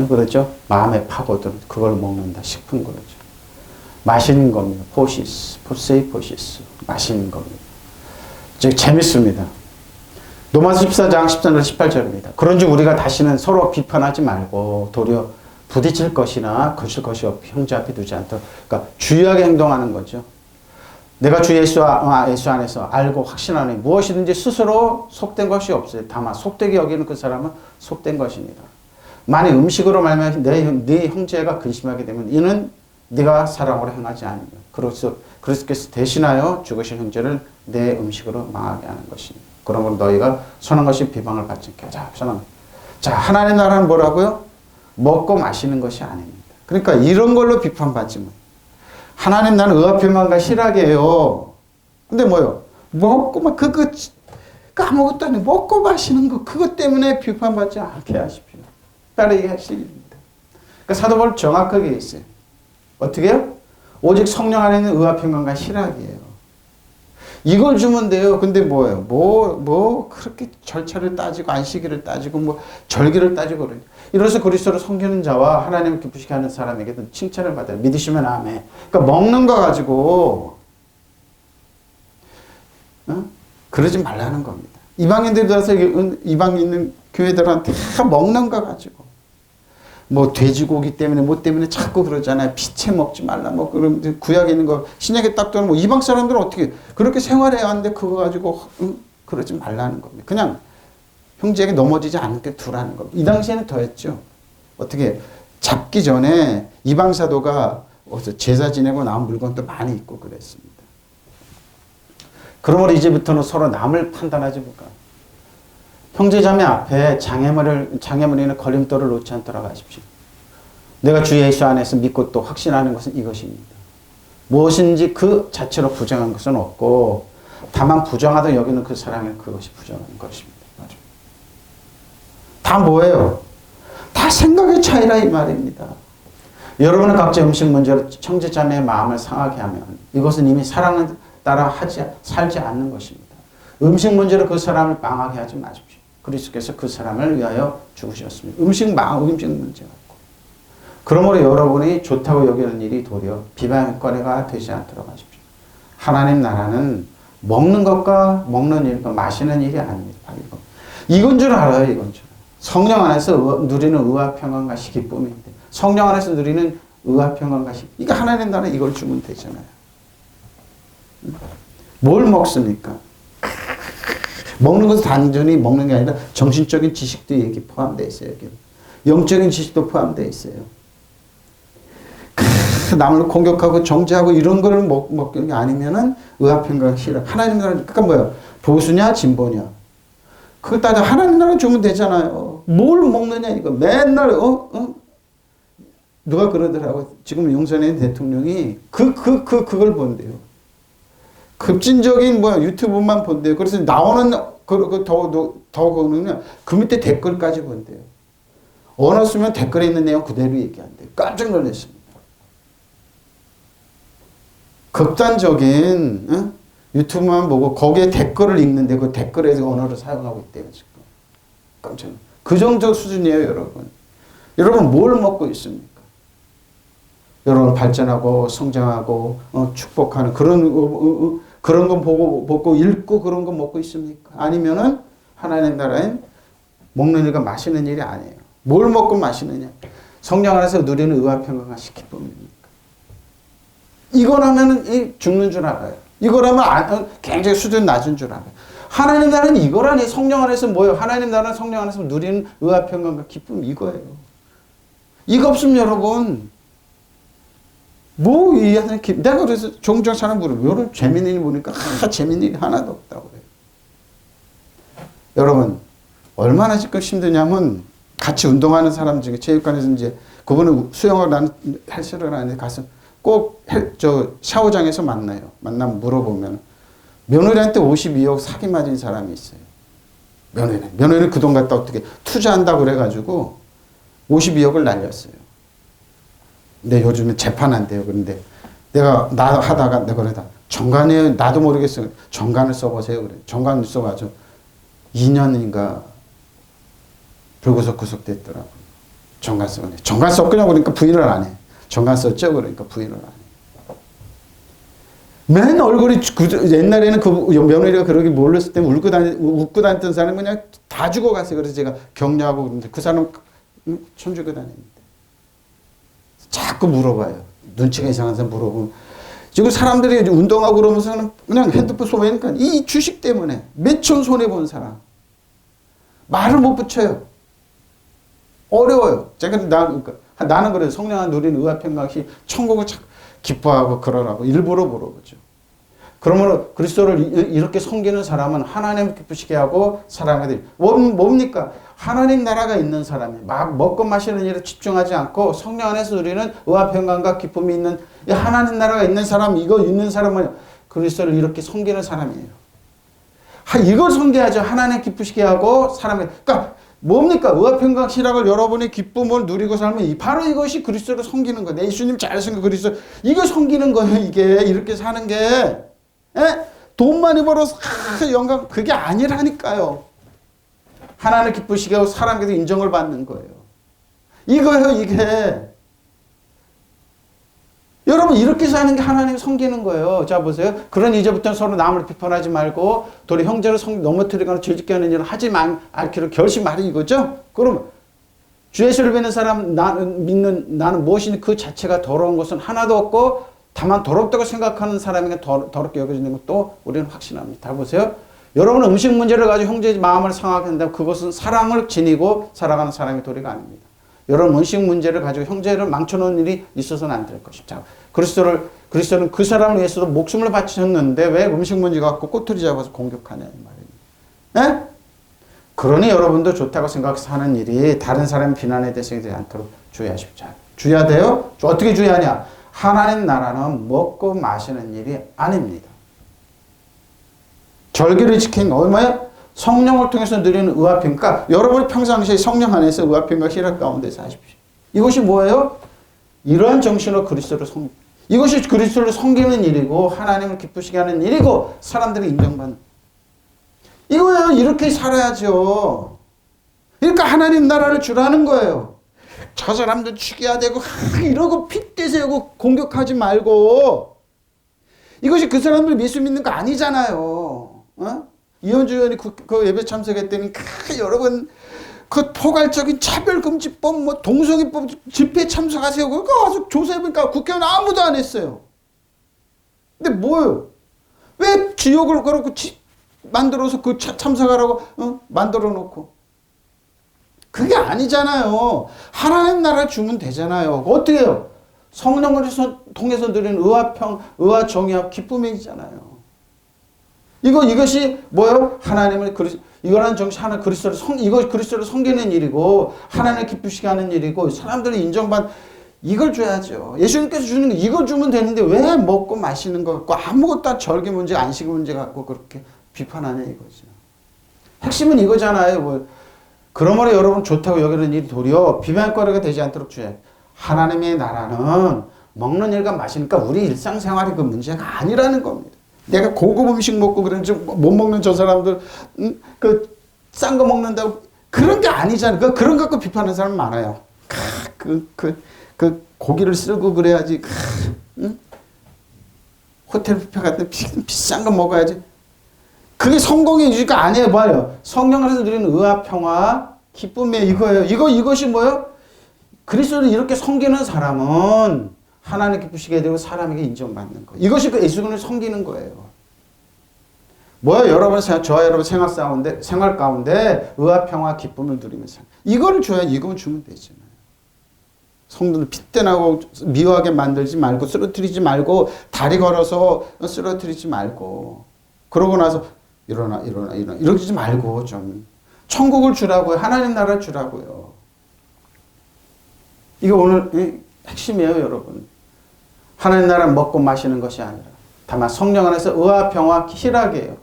그렇죠? 마음에 파고든 그걸 먹는다 싶은 거죠. 마시는 겁니다. 포시스. 마시는 겁니다. 즉 재밌습니다. 로마서 14장 13절 18절입니다. 그런즉 우리가 다시는 서로 비판하지 말고 도리어 부딪힐 것이나 거칠 것이 없이 형제 앞에 두지 않도록 그러니까 주의하게 행동하는 거죠. 내가 주 예수 안에서 알고 확신하니 무엇이든지 스스로 속된 것이 없어요. 다만 속되게 여기는 그 사람은 속된 것입니다. 만약 음식으로 말미암아 네 형제가 근심하게 되면 이는 네가 사랑으로 행하지 않으며 그리스도께서 대신하여 죽으신 형제를 내 음식으로 망하게 하는 것입니다. 그러므로 너희가 선한 것이 비방을 받지 않게 하자. 자, 하나님의 나라는 뭐라고요? 먹고 마시는 것이 아닙니다. 그러니까 이런 걸로 비판받지 마. 하나님 나는 의합평안과 실하게요. 근데 뭐요? 먹고 막 그거 아무것도 아니고 먹고 마시는 거 그것 때문에 비판받지 않게 하십시오. 따르게 하실 일입니다. 그러니까 사도 바울 정확하게 있어요. 어떻게 해요? 오직 성령 안에 있는 의합평안과 실하게요. 이걸 주면 돼요. 근데 뭐예요? 그렇게 절차를 따지고 안식일을 따지고 절기를 따지고 그래요. 이로써 그리스도를 섬기는 자와 하나님을 기쁘시게 하는 사람에게도 칭찬을 받아요. 믿으시면 아멘. 그러니까 먹는 거 가지고 그러지 말라는 겁니다. 이방인들이 들어서 이방인 있는 교회들한테 다 먹는 거 가지고 뭐 돼지고기 때문에 뭐 때문에 자꾸 그러잖아요. 피채 먹지 말라. 뭐 그럼 구약에 있는 거 신약에 딱 들어오면 뭐 이방 사람들은 어떻게 그렇게 생활해야 하는데 그거 가지고 그러지 말라는 겁니다. 그냥 형제에게 넘어지지 않게 두라는 겁니다. 이 당시에는 더했죠. 어떻게 잡기 전에 이방 사도가 제사 지내고 나온 물건도 많이 있고 그랬습니다. 그러므로 이제부터는 서로 남을 판단하지 못가. 형제자매 앞에 장애물이나 걸림돌을 놓지 않도록 하십시오. 내가 주 예수 안에서 믿고 또 확신하는 것은 이것입니다. 무엇인지 그 자체로 부정한 것은 없고 다만 부정하다 여기는 그 사랑에 그것이 부정한 것입니다. 다 뭐예요? 다 생각의 차이라 이 말입니다. 여러분은 각자 음식 문제로 형제자매의 마음을 상하게 하면 이것은 이미 사랑을 따라 살지 않는 것입니다. 음식 문제로 그 사람을 망하게 하지 마십시오. 그리스도께서 그 사람을 위하여 죽으셨습니다. 음식 문제 갖고. 그러므로 여러분이 좋다고 여기는 일이 도리어 비방거리가 되지 않도록 하십시오. 하나님 나라는 먹는 것과 먹는 일과 마시는 일이 아닙니다. 이건 줄 알아요. 이건 줄. 성령 안에서 누리는 의와 평안과 기쁨인데 성령 안에서 누리는 의와 평안과 기쁨. 이거 하나님 나라 이걸 주면 되잖아요. 뭘 먹습니까? 먹는 것은 단순히 먹는 게 아니라 정신적인 지식도 여기 포함되어 있어요. 여기. 영적인 지식도 포함되어 있어요. 남을 공격하고 정죄하고 이런 거를 먹는 게 아니면은 의합평강 싫어. 하나님 나라 그러니까 뭐야? 보수냐 진보냐? 그거 따져 하나님 나라 주면 되잖아요. 뭘 먹느냐 이거 맨날 누가 그러더라고. 지금 용산의 대통령이 그걸 본대요. 급진적인 유튜브만 본대요. 그래서 나오는 더거는요. 그 밑에 댓글까지 본대요. 언어 쓰면 댓글에 있는 내용 그대로 얘기한대요. 깜짝 놀랐습니다. 극단적인 유튜브만 보고 거기에 댓글을 읽는데 그 댓글에서 언어를 사용하고 있대요. 지금. 깜짝 놀랐어요. 그 정도 수준이에요, 여러분. 여러분 뭘 먹고 있습니까? 여러분 발전하고 성장하고 축복하는 그런 거 보고 읽고 그런 거 먹고 있습니까? 아니면은 하나님 나라엔 먹는 일과 마시는 일이 아니에요. 뭘 먹고 마시느냐? 성령 안에서 누리는 의와 평강과 기쁨입니까? 이거라면은 죽는 줄 알아요. 이거라면 굉장히 수준 낮은 줄 알아요. 하나님 나라는 이거라니. 성령 안에서 뭐예요? 하나님 나라는 성령 안에서 누리는 의와 평강과 기쁨 이거예요. 이거 없으면 여러분 내가 그래서 종종 사람 물어요. 여러분 재밌는 일 보니까 재밌는 일이 하나도 없다고 그래요. 여러분 얼마나 지금 힘드냐면 같이 운동하는 사람 중에 체육관에서 이제 그분은 수영을 헬스를 하는데 가서 꼭 샤워장에서 만나요. 만나면 물어보면 며느리한테 52억 사기 맞은 사람이 있어요. 며느리는 그 돈 갖다 어떻게 투자한다고 그래가지고 52억을 날렸어요. 근데 요즘에 재판한대요. 그런데 나 하다가 내가 그러다 정관에 나도 모르겠어요. 정관을 써보세요. 그래. 정관을 써가지고 2년인가 불구속 구속됐더라고요. 정관 써보네. 정관 썼구나 그러니까 부인을 안 해. 정관 썼죠? 그러니까 부인을 안 해. 맨 얼굴이 옛날에는 그 며느리가 그러게 몰랐을 때 웃고 다녔던 사람은 그냥 다 죽어갔어요. 그래서 제가 격려하고 그러는데 그 사람 손주고 다닙니다. 자꾸 물어봐요. 눈치가 이상한 사람 물어보면. 지금 사람들이 운동하고 그러면서 그냥 핸드폰 소매니까 이 주식 때문에 몇천 손해본 사람. 말을 못 붙여요. 어려워요. 나는 그래요. 성령을 누리는 의와 평강이 천국을 기뻐하고 그러라고 일부러 물어보죠. 그러므로 그리스도를 이렇게 섬기는 사람은 하나님을 기쁘시게 하고 사랑하게 돼요. 뭡니까? 하나님 나라가 있는 사람이 막 먹고 마시는 일에 집중하지 않고 성령 안에서 누리는 의와 평강과 기쁨이 있는 하나님 나라가 있는 사람, 이거 있는 사람은 그리스도를 이렇게 섬기는 사람이에요. 이걸 섬겨야죠. 하나님 기쁘시게 하고 사람을. 그러니까 뭡니까? 의와 평강 실학을 여러분의 기쁨을 누리고 살면 바로 이것이 그리스도를 섬기는 거예요. 예수님 잘 섬겨 그리스도. 이거 섬기는 거예요. 이게 이렇게 사는 게. 돈 많이 벌어서 영광 그게 아니라니까요. 하나님을 기쁘시게 하고 사람에게도 인정을 받는 거예요. 이거예요. 이게. 여러분 이렇게 사는 게 하나님 섬기는 거예요. 자 보세요. 그러니 이제부터는 서로 남을 비판하지 말고 도리 형제를 넘어뜨리거나 죄짓게 하는 일을 하지 않기로 결심하라 이거죠. 그럼 주 예수를 믿는 사람, 믿는 나는 무엇이니 그 자체가 더러운 것은 하나도 없고 다만 더럽다고 생각하는 사람에게 더럽게 여겨지는 것도 우리는 확신합니다. 다 보세요. 여러분 음식 문제를 가지고 형제의 마음을 상하게 한다면 그것은 사랑을 지니고 살아가는 사람의 도리가 아닙니다. 여러분 음식 문제를 가지고 형제를 망쳐놓은 일이 있어서는 안 될 것입니다. 그리스도는 그 사람을 위해서도 목숨을 바치셨는데 왜 음식 문제 갖고 꼬투리 잡아서 공격하냐 이 말입니다. 에? 그러니 여러분도 좋다고 생각해서 하는 일이 다른 사람의 비난의 대상이 되지 않도록 주의하십시오. 주의해야 돼요? 어떻게 주의하냐? 하나님 나라는 먹고 마시는 일이 아닙니다. 절기를 지키는 거 얼마야? 성령을 통해서 누리는 의화평. 그러니까 여러분이 평상시에 성령 안에서 의화평과 희락 가운데서 하십시오. 이것이 뭐예요? 이러한 정신으로 그리스도를 이것이 그리스도를 섬기는 일이고 하나님을 기쁘시게 하는 일이고 사람들이 인정받는 이거예요. 이렇게 살아야죠. 그러니까 하나님 나라를 주라는 거예요. 저 사람도 죽여야 되고 이러고 핏대 세우고 공격하지 말고 이것이 그 사람들 예수 믿는 거 아니잖아요. 어? 이현주 의원이 그 예배 참석했더니 여러분 그 포괄적인 차별금지법 뭐 동성애법 집회 참석하세요. 그거 와서 조사해보니까 국회의원 아무도 안 했어요. 근데 뭐예요? 왜 지역을 그렇고 만들어서 그 참석하라고 만들어 놓고 그게 아니잖아요. 하나님 나라 주면 되잖아요. 어떻게 해요? 성령을 통해서 누리는 의화평, 의화 정의와 기쁨이잖아요. 이것이 뭐예요? 하나님을 이거라는 정신 하나 그리스도를 그리스도를 섬기는 일이고 하나님을 기쁘시게 하는 일이고 사람들이 인정받 이걸 줘야죠. 예수님께서 주는 거 이걸 주면 되는데 왜 먹고 마시는 거 갖고 아무것도 절개 문제, 안식 문제 갖고 그렇게 비판하냐 이거죠. 핵심은 이거잖아요. 뭐 그러므로 여러분 좋다고 여기는 일이 도리어 비방거리가 되지 않도록 주의해요. 하나님의 나라는 먹는 일과 마시니까 우리 일상생활이 그 문제가 아니라는 겁니다. 내가 고급 음식 먹고 그런지 못 먹는 저 사람들 그 싼 거 먹는다고 그런 게 아니잖아요. 그런 거 갖고 비판하는 사람 많아요. 그 고기를 쓸고 그래야지. 응? 호텔 뷔페 같은 비싼 거 먹어야지. 그게 성공의 유지가 아니에요. 뭐예요? 성령에서 누리는 의와 평화, 기쁨의 이거예요. 이것이 뭐예요? 그리스도를 이렇게 섬기는 사람은 하나님 기쁘시게 되고 사람에게 인정받는 거. 이것이 그 예수님을 섬기는 거예요. 뭐예요? 저와 여러분 생활 가운데 의와 평화, 기쁨을 누리면서 이거를 줘야 이거 주면 되잖아요. 성도들 핏대나고 미워하게 만들지 말고 쓰러뜨리지 말고 다리 걸어서 쓰러뜨리지 말고 그러고 나서 일어나 이러지 말고 좀 천국을 주라고요. 하나님 나라를 주라고요. 이거 오늘 핵심이에요, 여러분. 하나님 나라는 먹고 마시는 것이 아니라 다만 성령 안에서 의와 평화, 희락이에요.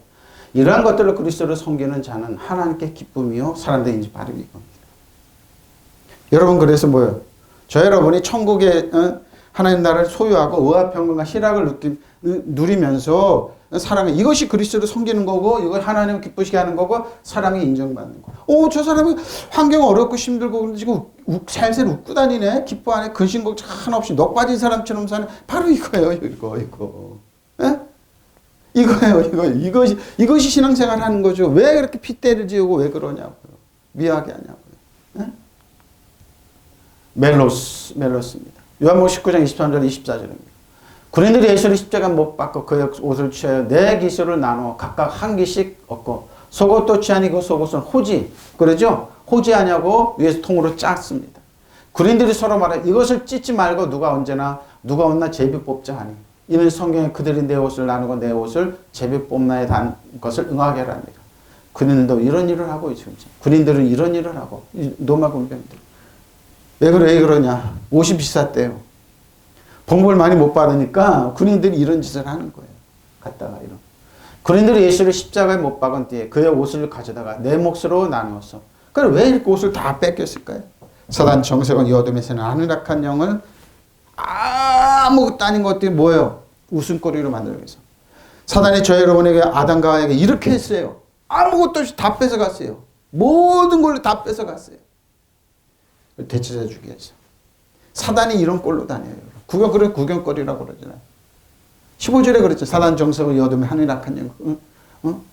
이러한 것들로 그리스도를 섬기는 자는 하나님께 기쁨이요 사람들의 인지 바르기 겁니다. 여러분 그래서 뭐예요? 저 여러분이 천국의 하나님 나라를 소유하고 의와 평강과 희락을 누리면서 사랑해. 이것이 그리스도를 섬기는 거고 이걸 하나님을 기쁘시게 하는 거고 사람이 인정받는 거. 저 사람이 환경 어렵고 힘들고 지금 살살 웃고 다니네. 기뻐하네. 근심걱정 하나 없이 넋 빠진 사람처럼 사는 바로 이거예요. 이거. 에? 이거예요. 이것이 신앙생활 하는 거죠. 왜 그렇게 핏대를 지우고 왜 그러냐고요. 미워하게 하냐고요. 에? 멜로스입니다. 요한복음 19장 23절 24절입니다. 군인들이 예수를 십자가 못 박고 그의 옷을 취하여 네 기수를 나누어 각각 한 기씩 얻고 속옷도 취하니 그 속옷은 호지 그러죠? 호지하냐고 위에서 통으로 짰습니다. 군인들이 서로 말해 이것을 찢지 말고 누가 온나 제비 뽑자 하니 이는 성경에 그들이 내 옷을 나누고 내 옷을 제비 뽑나에 단 것을 응하게 합니다. 군인들도 이런 일을 하고 있죠. 군인들은 이런 일을 하고 로마 군병들 왜 그러냐? 옷이 비쌌대요. 봉급을 많이 못 받으니까 군인들이 이런 짓을 하는 거예요. 갔다가 이런. 군인들이 예수를 십자가에 못 박은 뒤에 그의 옷을 가져다가 내 몫으로 나누었어. 그럼 왜 이렇게 옷을 다 뺏겼을까요? 사단 정세권 이 어둠에서는 하늘악한 영을 아무것도 아닌 것들이 뭐예요? 웃음거리로 만들기 위해서. 사단이 저 여러분에게 아담과 하와에게 이렇게 했어요. 아무것도 없이 다 뺏어갔어요. 모든 걸 다 뺏어갔어요. 되찾아 주기 위해서. 사단이 이런 꼴로 다녀요. 구경거리라고 그러잖아요. 15절에 그랬죠. 사단 정석을 여둠에 하늘 악한 영.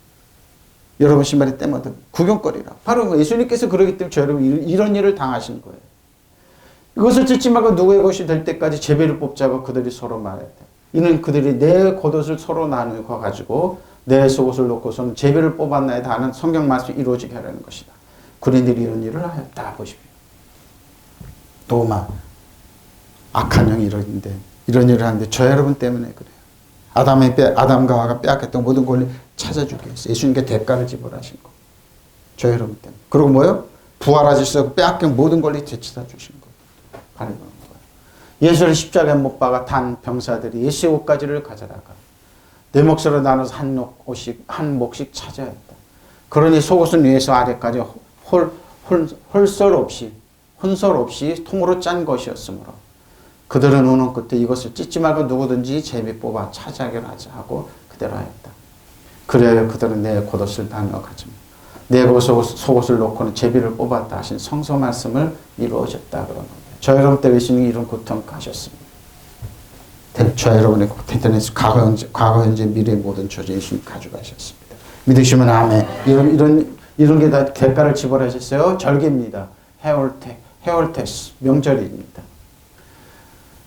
여러분 신발이 때마다 구경거리라. 바로 예수님께서 그러기 때문에 저 여러분 이런 일을 당하신 거예요. 이것을 듣지 말고 누구의 것이 될 때까지 제비를 뽑자고 그들이 서로 말했다. 이는 그들이 내 겉옷을 서로 나누어 가지고 내 속옷을 놓고서는 제비를 뽑았나이다 하는 성경 말씀이 이루어지게 하려는 것이다. 그린들이 이런 일을 하였다. 보십시오. 도마 악한 영이 이런 일을 하는데 저 여러분 때문에 그래요. 아담과 하와가 빼앗겼던 모든 권리 찾아주기 위해서 예수님께 대가를 지불하신 거. 저 여러분 때문에. 그리고 뭐요? 부활하셔서 빼앗긴 모든 권리 되찾아 주신 거. 바로 이런 거예요. 예수를 십자가에 못 박아 단 병사들이 예수의 옷가지를 가져다가 네 몫으로 나눠서 한 몫씩 차지하였다. 그러니 속옷은 위에서 아래까지 혼설 없이 통으로 짠 것이었으므로 그들은 우는 끝에 이것을 찢지 말고 누구든지 제비 뽑아 차지하기를 하자 하고 그대로 하였다. 그래야 그들은 내 겉옷을 나누어 가지고 내 속옷을 놓고는 제비를 뽑았다 하신 성서 말씀을 이루어졌다 그런 겁니다. 저 여러분 때 예수님이 이런 고통 가셨습니다. 저 여러분의 텐트에서 과거, 현재, 미래의 모든 처지 예수님 가져가셨습니다. 믿으시면 아멘. 이런 게 다 대가를 지불하셨어요. 절기입니다. 헤올테스 명절입니다.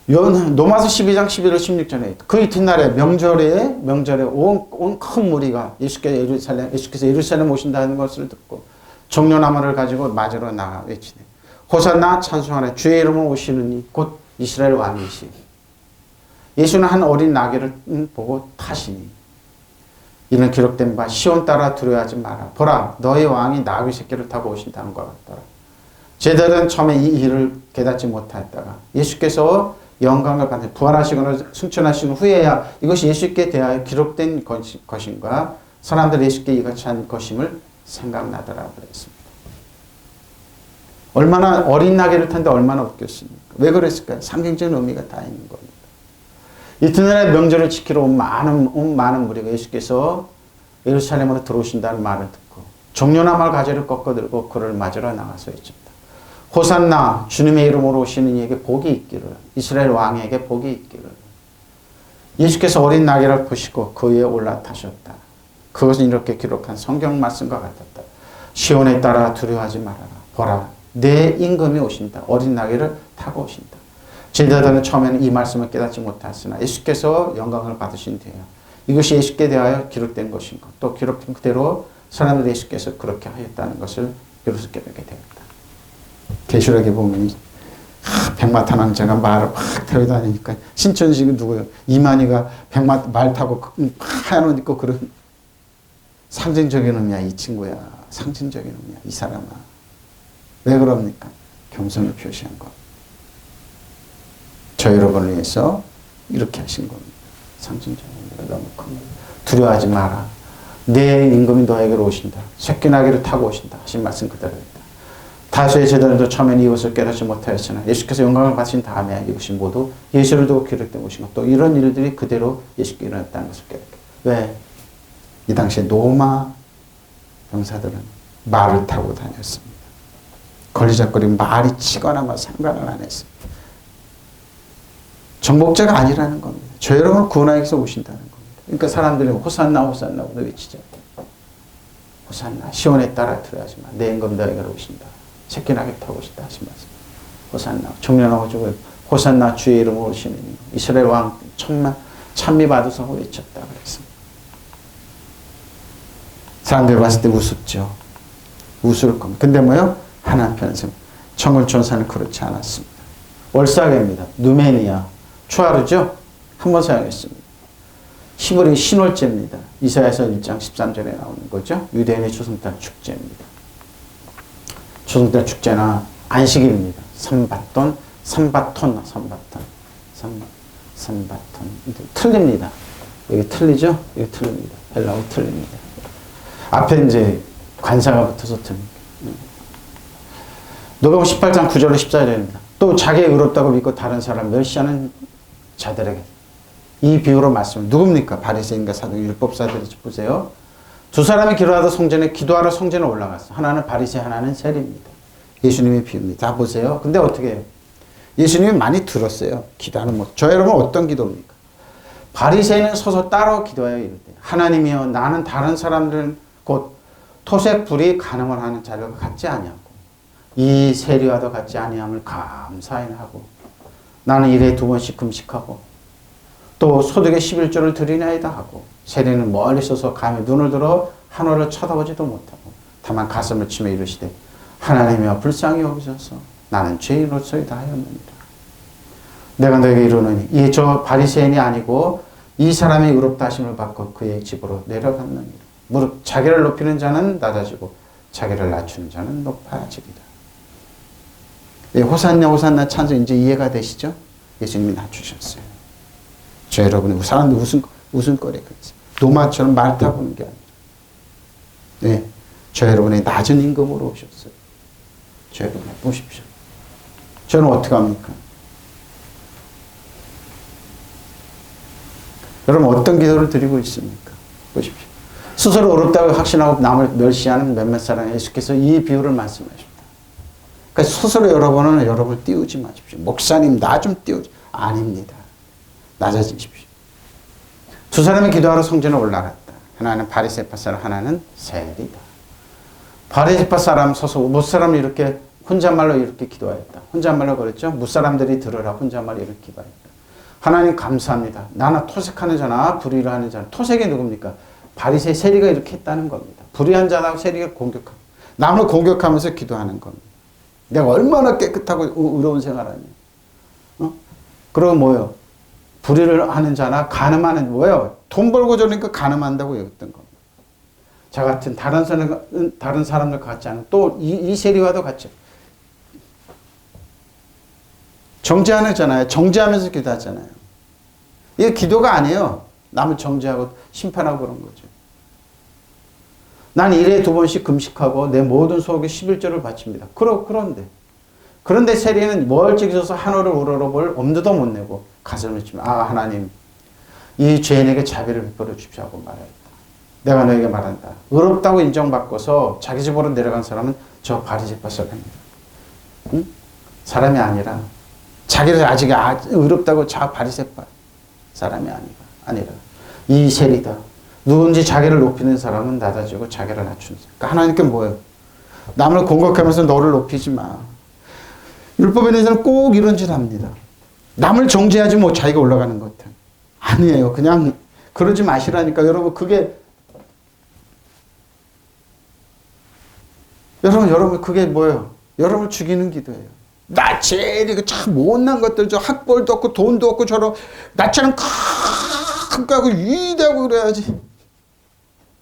로마서 12장 11절 16절에 그 이튿날에 명절에 온 큰 무리가 예수께서 예루살렘 오신다는 것을 듣고 종려나무를 가지고 맞으러 나가 외치네. 호산나 찬송하라 주의 이름으로 오시느니 곧 이스라엘 왕이시. 예수는 한 어린 나귀를 보고 타시니 이는 기록된 바 시온 따라 두려워하지 마라. 보라 너의 왕이 나귀 새끼를 타고 오신다는 것 같더라. 제자들은 처음에 이 일을 깨닫지 못하였다가 예수께서 영광을 받는 부활하시거나 승천하신 후에야 이것이 예수께 대하여 기록된 것인가 사람들이 예수께 이같이 한 것임을 생각나더라 그랬습니다. 얼마나 어린 나귀를 탄데 얼마나 웃겼습니까? 왜 그랬을까요? 상징적인 의미가 다 있는 겁니다. 이튿날에 명절을 지키러 온 많은 무리가 예수께서 예루살렘으로 들어오신다는 말을 듣고 종려나무를 가지를 꺾어들고 그를 맞으러 나가서 외칩니다. 호산나 주님의 이름으로 오시는 이에게 복이 있기를 이스라엘 왕에게 복이 있기를. 예수께서 어린 나귀를 보시고 그 위에 올라타셨다. 그것은 이렇게 기록한 성경 말씀과 같았다. 시온에 따라 두려워하지 말아라. 보라 내 임금이 오신다. 어린 나귀를 타고 오신다. 제자들은 처음에는 이 말씀을 깨닫지 못하였으나 예수께서 영광을 받으신 뒤에 이것이 예수께 대하여 기록된 것인가 또 기록된 그대로 사람들이 예수께서 그렇게 하였다는 것을 비로소 깨닫게 되었다. 계시록에 보면 백마탄 왕자가 말을 확 데려다니니까 신천지가 누구예요? 이만희가 말 타고 하얀 옷 입고 그런 상징적인 의미야. 이 친구야. 상징적인 의미야. 이 사람아. 왜 그럽니까? 겸손을 표시한 것. 저 여러분을 위해서 이렇게 하신 겁니다. 상징적인 의미가 너무 큽니다. 두려워하지 마라. 내 임금이 너에게로 오신다. 새끼나귀를 타고 오신다. 하신 말씀 그대로입니다. 다수의 제자들도 처음에는 이것을 깨닫지 못하였으나 예수께서 영광을 받으신 다음에 이것이 모두 예수를 두고 기록된 것인가 또 이런 일들이 그대로 예수께 일어났다는 것을 깨닫게. 왜? 이 당시에 로마 병사들은 말을 타고 다녔습니다. 걸리적거리면 말이 치거나 뭐 상관을 안 했습니다. 정복자가 아니라는 겁니다. 저 여러분을 구원하기 위해서 오신다는 겁니다. 그러니까 사람들이 호산나 호산나 외치죠. 호산나 시온에 따라 두려워하지 마. 내 임금 너에게로 오신다. 새끼나귀 타고 오신다 하신 말씀. 호산나 청년하고 호산나 주의 이름으로 오시느니 이스라엘 왕 찬미 받으소서 외쳤다 그랬습니다. 사람들이 봤을 때 우습죠. 우스울 겁니다. 근데 뭐요? 하나님 편에서 청울천사는 그렇지 않았습니다. 월사계입니다. 누메니아 추하르죠? 한번 사용했습니다. 히브리 신월제입니다. 이사야서 1장 13절에 나오는 거죠. 유대인의 초승달 축제입니다. 초승달 축제나 안식일입니다. 삼바톤. 틀립니다. 여기 틀리죠? 여기 틀립니다. 헬라어 틀립니다. 앞에 이제 관사가 붙어서 틀립니다. 누가복음 18장 9절로 14절입니다. 또 자기의 의롭다고 믿고 다른 사람 멸시하는 자들에게 이 비유로 말씀을 누굽니까? 바리새인과 사도 율법사들이 보세요. 두 사람이 기도하러 성전에 올라갔어. 하나는 바리새, 하나는 세리입니다. 예수님의 비유입니다. 다 보세요. 근데 어떻게 해요? 예수님이 많이 들었어요. 기도하는 모습. 저 여러분 어떤 기도입니까? 바리새인은 서서 따로 기도하여 이르되 하나님이여 나는 다른 사람들 곧 토색 불이 간음을 하는 자료가 같지 아니하고 이 세리와도 같지 아니함을 감사하고 나는 일에 2번씩 금식하고 또 소득의 11조를 드리나이다 하고 세리는 멀리 서서 감히 눈을 들어 하늘을 쳐다보지도 못하고 다만 가슴을 치며 이르시되 하나님이여 불쌍히 여기소서 나는 죄인으로서이다 하였느니라. 내가 너에게 이르노니 이 저 바리새인이 아니고 이 사람이 의롭다 하심을 받고 그의 집으로 내려갔느니라. 무릇 자기를 높이는 자는 낮아지고 자기를 낮추는 자는 높아지리라. 예, 호산나 호산나 찬송 이제 이해가 되시죠? 예수님이 낮추셨어요. 저 여러분의 사람들 웃음거리가 있어요. 노마처럼 말 타고 오는 게 아니라 네, 저 여러분의 낮은 임금으로 오셨어요. 저 여러분 보십시오. 저는 어떻게 합니까? 여러분 어떤 기도를 드리고 있습니까? 보십시오. 스스로 어렵다고 확신하고 남을 멸시하는 몇몇 사람 예수께서 이 비유를 말씀하십니다. 그러니까 스스로 여러분을 띄우지 마십시오. 목사님 나 좀 띄우지. 아닙니다. 낮아지십시오. 두 사람이 기도하러 성전에 올라갔다. 하나는 바리새파 사람, 하나는 세리다. 바리새파 사람 서서 무사람이 이렇게 혼잣말로 이렇게 기도하였다. 혼잣말로 그랬죠. 무사람들이 들으라 혼잣말로 이렇게 기도하였다. 하나님 감사합니다. 나나 토색하는 자나 불의를 하는 자나 토색이 누굽니까? 바리새 세리가 이렇게 했다는 겁니다. 불의한 자나 세리가 공격하고 남을 공격하면서 기도하는 겁니다. 내가 얼마나 깨끗하고 의로운 생활하니? 그리고 뭐요? 불의를 하는 자나 간음하는 뭐요? 돈 벌고 저러니까 간음한다고 여겼던 겁니다. 저 같은 다른 사람들 같지 않은 또 이 세리와도 같이 정죄하잖아요. 정죄하면서 기도하잖아요. 이게 기도가 아니에요. 남을 정죄하고 심판하고 그런 거죠. 난 일에 2번씩 금식하고 내 모든 소득의 11조를 바칩니다. 그런데 세리는 멀찍이 서서 하늘을 우러러볼 엄두도 못 내고 가슴을 치며 하나님 이 죄인에게 자비를 베풀어 주십시오 하고 말했다. 내가 너에게 말한다. 의롭다고 인정받고서 자기 집으로 내려간 사람은 저 바리새파 사람입니다. 응? 사람이 아니라 자기를 아직 의롭다고 저 바리새파 사람이 아니라 이 세리다. 누군지 자기를 높이는 사람은 낮아지고 자기를 낮추는 사람. 그러니까 하나님께 뭐예요? 남을 공격하면서 너를 높이지 마. 율법에 대해서는 꼭 이런 짓 합니다. 남을 정죄하지 뭐 자기가 올라가는 것 같아. 아니에요. 그냥 그러지 마시라니까. 여러분 그게 뭐예요? 여러분을 죽이는 기도예요. 나 제일 이거 참 못난 것들 저 학벌도 없고 돈도 없고 저런 나처럼 크고 위대하고 그래야지.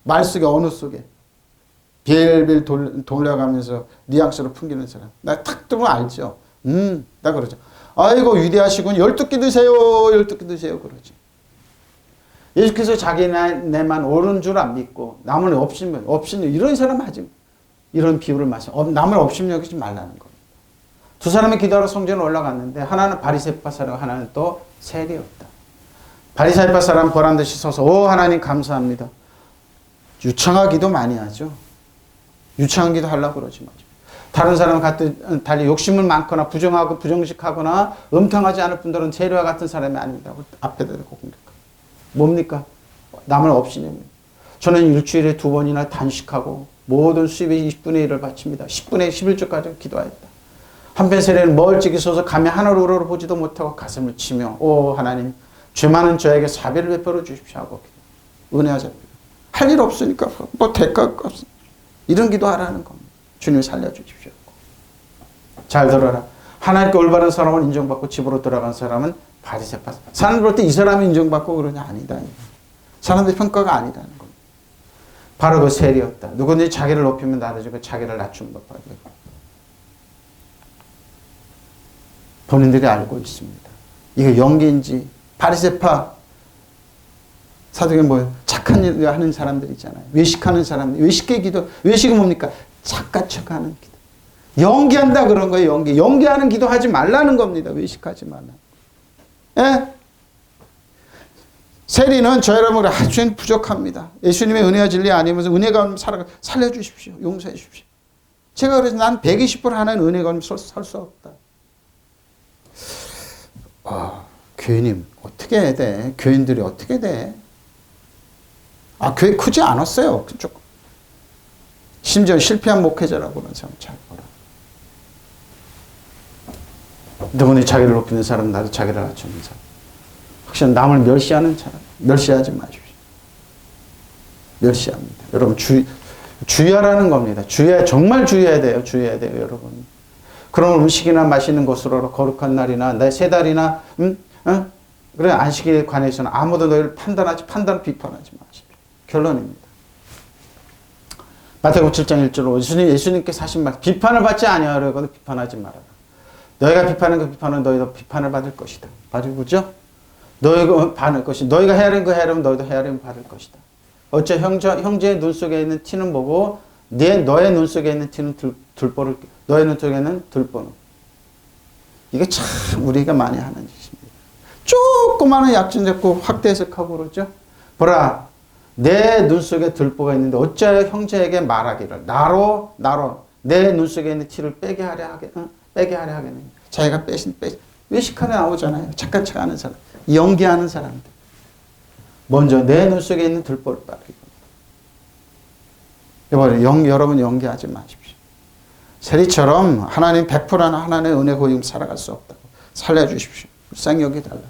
말 속에 언어 속에 벨벨 돌려가면서 뉘앙스로 풍기는 사람. 나 탁 들으면 알죠. 나 그러죠. 아이고 위대하시군. 12끼 드세요. 12끼 드세요. 그러지. 예수께서 자기네만 옳은 줄 안 믿고 남을 업신여 이런 사람 하지. 이런 비유를 말씀. 남을 업신여기지 말라는 겁니다. 두 사람이 기도하러 성전에 올라갔는데 하나는 바리새파 사람, 하나는 또 세리였다. 바리새파 사람 보란듯이 서서 오 하나님 감사합니다. 유창한 기도 많이 하죠. 유창한 기도 하려고 그러지 마죠. 다른 사람 같은 달리 욕심을 많거나 부정직하거나 음탕하지 않을 분들은 세리와 같은 사람이 아닙니다. 앞에다 대고 공격하고. 뭡니까? 남을 업신여깁니다. 저는 일주일에 2번이나 단식하고 모든 수입의 20분의 1을 바칩니다. 10분의 11조까지 기도하였다. 한편 세리는 멀찍이 서서 감히 하늘을 우러러보지도 못하고 가슴을 치며 오 하나님 죄 많은 저에게 자비를 베풀어 주십시오 하고 은혜하자. 할 일 없으니까 뭐 대가가 없어. 이런 기도하라는 겁니다. 주님 살려주십시오. 잘 들어라. 하나님께 올바른 사람을 인정받고 집으로 들어간 사람은 바리새파. 사람들 볼 때 이 사람이 인정받고 그러냐? 아니다. 사람들 평가가 아니라는 겁니다. 바로 그 세리였다. 누구든지 자기를 높이면 낮아지고 자기를 낮추면 높아지고. 본인들이 알고 있습니다. 이게 연기인지 바리새파 사도에 뭐예요? 착한 일을 하는 사람들 있잖아요. 외식하는 사람들. 외식의 기도. 외식은 뭡니까? 착각 척하는 기도. 연기한다 그런 거예요. 연기하는 기도 하지 말라는 겁니다. 외식하지 말라. 예? 세리는 저 여러분을 아주 부족합니다. 예수님의 은혜와 진리 아니면서 은혜가 없는 살려주십시오. 용서해 주십시오. 제가 그래서 난 120% 하나는 은혜가 없는 설 수 없다. 교회님 어떻게 해야 돼? 교인들이 어떻게 돼? 교회 크지 않았어요. 그쪽 심지어 실패한 목회자라고는 참 잘 보라. 누구니 자기를 높이는 사람, 나도 자기를 낮추는 사람. 혹시 남을 멸시하는 사람, 멸시하지 마십시오. 멸시합니다. 여러분, 주의하라는 겁니다. 정말 주의해야 돼요. 주의해야 돼요, 여러분. 그런 음식이나 마시는 것으로 거룩한 날이나 내 세 달이나 그래 안식일에 관해서는 아무도 너희를 비판하지 마십시오. 결론입니다. 마태복음 7장 1절로 예수님께서 하신 말, 비판을 받지 아니하려거든 비판하지 말아라. 너희가 비판하는 그 비판은 너희도 비판을 받을 것이다. 그죠? 너희가 받을 것이다. 너희가 헤아린 거 헤아리면 너희도 헤아림 받을 것이다. 어째 형제의 눈 속에 있는 티는 보고 너의 눈 속에 있는 티는 들보를, 너의 눈 속에 있는 들보는. 이게 참 우리가 많이 하는 짓입니다. 조그마한 약점 잡고 확대 해석하고 그러죠. 보라, 내 눈 속에 들보가 있는데 어째 형제에게 말하기를 나로 내 눈 속에 있는 티를 빼게 하려 하겠느냐. 자기가 외식하게 나오잖아요. 착한 척하는 사람, 연기하는 사람들. 먼저 내 눈 속에 있는 들보를 빠르게. 여러분 연기하지 마십시오. 세리처럼 하나님 100%는 하나님의 은혜 고임 살아갈 수 없다고 살려주십시오. 불쌍히 여기달라.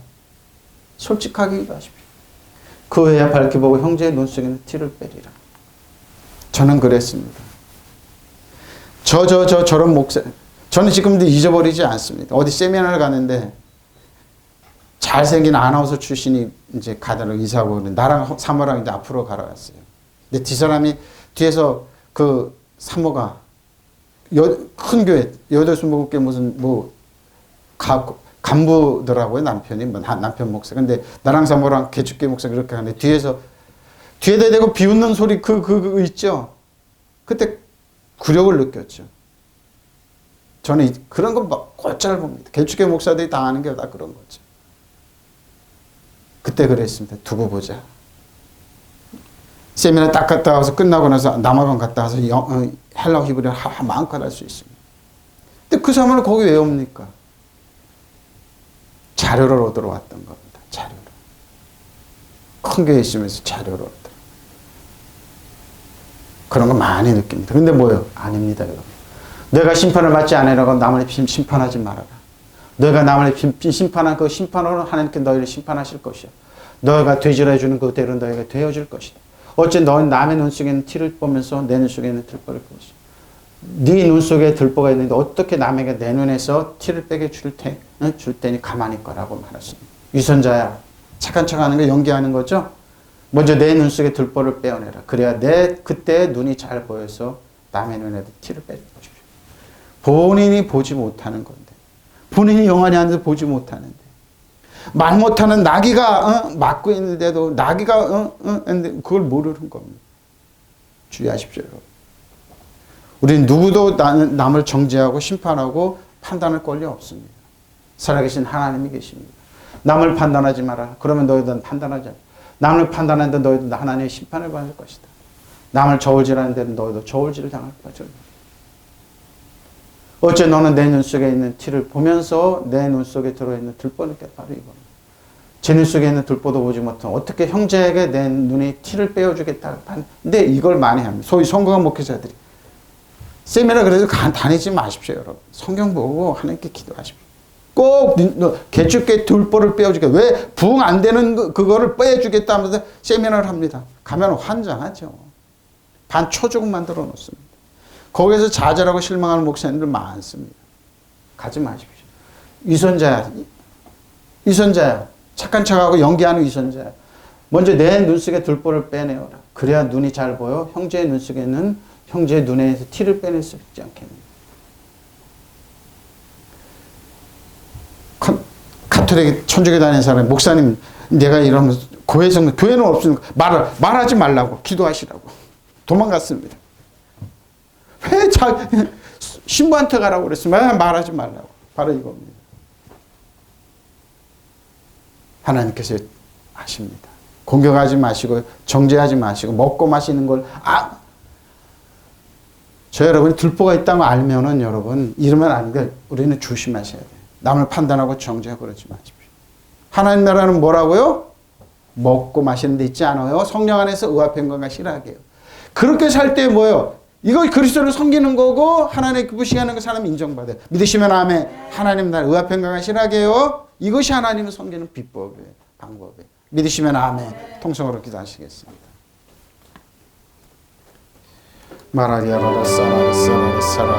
솔직하게 기도하십시오. 그 후에 밝게 보고 형제의 눈 속에 있는 티를 빼리라. 저는 그랬습니다. 저런 목사, 저는 지금도 잊어버리지 않습니다. 어디 세미나를 가는데 잘생긴 아나운서 출신이 이제 가다가 이사하고 나랑 사모랑 이제 앞으로 가라왔어요. 근데 뒷사람이 뒤에서 그 사모가 큰 교회 8-20개 무슨 간부더라고요. 남편이 남편 목사. 근데 나랑 사모랑 개축교 목사 그렇게 하는데 뒤에다 대고 비웃는 소리 그거 있죠. 그때 굴욕을 느꼈죠. 저는 그런 거 곧잘 봅니다. 개축교 목사들이 당하는 게 다 그런 거죠. 그때 그랬습니다. 두고 보자. 세미나 딱 갔다 와서 끝나고 나서 남아방 갔다 와서 헬라어 히브리어 마음껏 할 수 있습니다. 근데 그 사람은 거기 왜 옵니까? 자료를 얻으러 왔던 겁니다. 자료를. 큰 교회에 있으면서 자료를 얻으러. 그런 거 많이 느낍니다. 근데 뭐요? 아닙니다, 여러분. 내가 심판을 받지 않으라고 남을 심판하지 말아라. 너희가 남을 심판한 그 심판으로 하나님께 너희를 심판하실 것이야. 너희가 되질러주는 그대로 너희가 되어질 것이다. 어째 너는 남의 눈 속에 있는 티를 보면서 내 눈 속에 있는 들보를 보시. 네 눈 속에 들보가 있는데 어떻게 남에게 내 눈에서 티를 빼게 줄 테니 가만히 있거라고 말했습니다. 유선자야, 착한 척하는 거 연기하는 거죠. 먼저 내 눈 속에 들보를 빼어내라. 그래야 그때 눈이 잘 보여서 남의 눈에도 티를 빼주십시오. 본인이 보지 못하는 건데, 본인이 영안이 앉아서 보지 못하는데, 말 못하는 나귀가 막고 있는데도 나귀가 그걸 모르는 겁니다. 주의하십시오, 여러분. 우리는 누구도 남을 정죄하고 심판하고 판단할 권리 없습니다. 살아계신 하나님이 계십니다. 남을 판단하지 마라. 그러면 너희도 판단하지 않아. 남을 판단하는데 너희도 하나님의 심판을 받을 것이다. 남을 저울질하는 데는 너희도 저울질을 당할 것이다. 어째 너는 내 눈 속에 있는 티를 보면서 내 눈 속에 들어있는 들보는 게 바로 이겁니다. 제 눈 속에 있는 들보도 보지 못하면 어떻게 형제에게 내 눈이 티를 빼어주겠다. 근데 이걸 많이 합니다. 소위 성공한 목회자들이. 세미나 그래서 다니지 마십시오, 여러분. 성경 보고 하나님께 기도하십시오. 꼭 개축교회 들보를 빼어주겠다. 왜 부응 안 되는 그거를 빼주겠다 하면서 세미나를 합니다. 가면 환장하죠. 반초조금 만들어 놓습니다. 거기에서 좌절하고 실망하는 목사님들 많습니다. 가지 마십시오. 위선자야. 착한 척하고 연기하는 위선자야. 먼저 내 눈 속에 들보를 빼내어라. 그래야 눈이 잘 보여. 형제의 눈 속에는 형제의 눈에서 티를 빼낼 수 있지 않겠느냐. 가톨릭 천주교 다니는 사람, 목사님, 내가 이러면 교회는 없으니까 말하지 말라고 기도하시라고 도망갔습니다. 왜 신부한테 가라고 그랬으면 말하지 말라고. 바로 이겁니다. 하나님께서 하십니다. 공격하지 마시고 정죄하지 마시고 먹고 마시는 걸 저 여러분이 들보가 있다는 거 알면은 여러분 이러면 안 돼. 우리는 조심하셔야 돼요. 남을 판단하고 정죄하고 그러지 마십시오. 하나님 나라는 뭐라고요? 먹고 마시는 데 있지 않아요. 성령 안에서 의와 평강과 실하게요. 그렇게 살 때 뭐예요? 이거 그리스도를 섬기는 거고 하나님의 기쁘시게 하는 거 사람이 인정받아요. 믿으시면 아멘. 하나님 날 의합평강하시게 해요. 이것이 하나님을 섬기는 비법이에요. 방법이에요. 믿으시면 아멘. 통성으로 기도하시겠습니다. 마라리아라라 사라리 사라리 사라리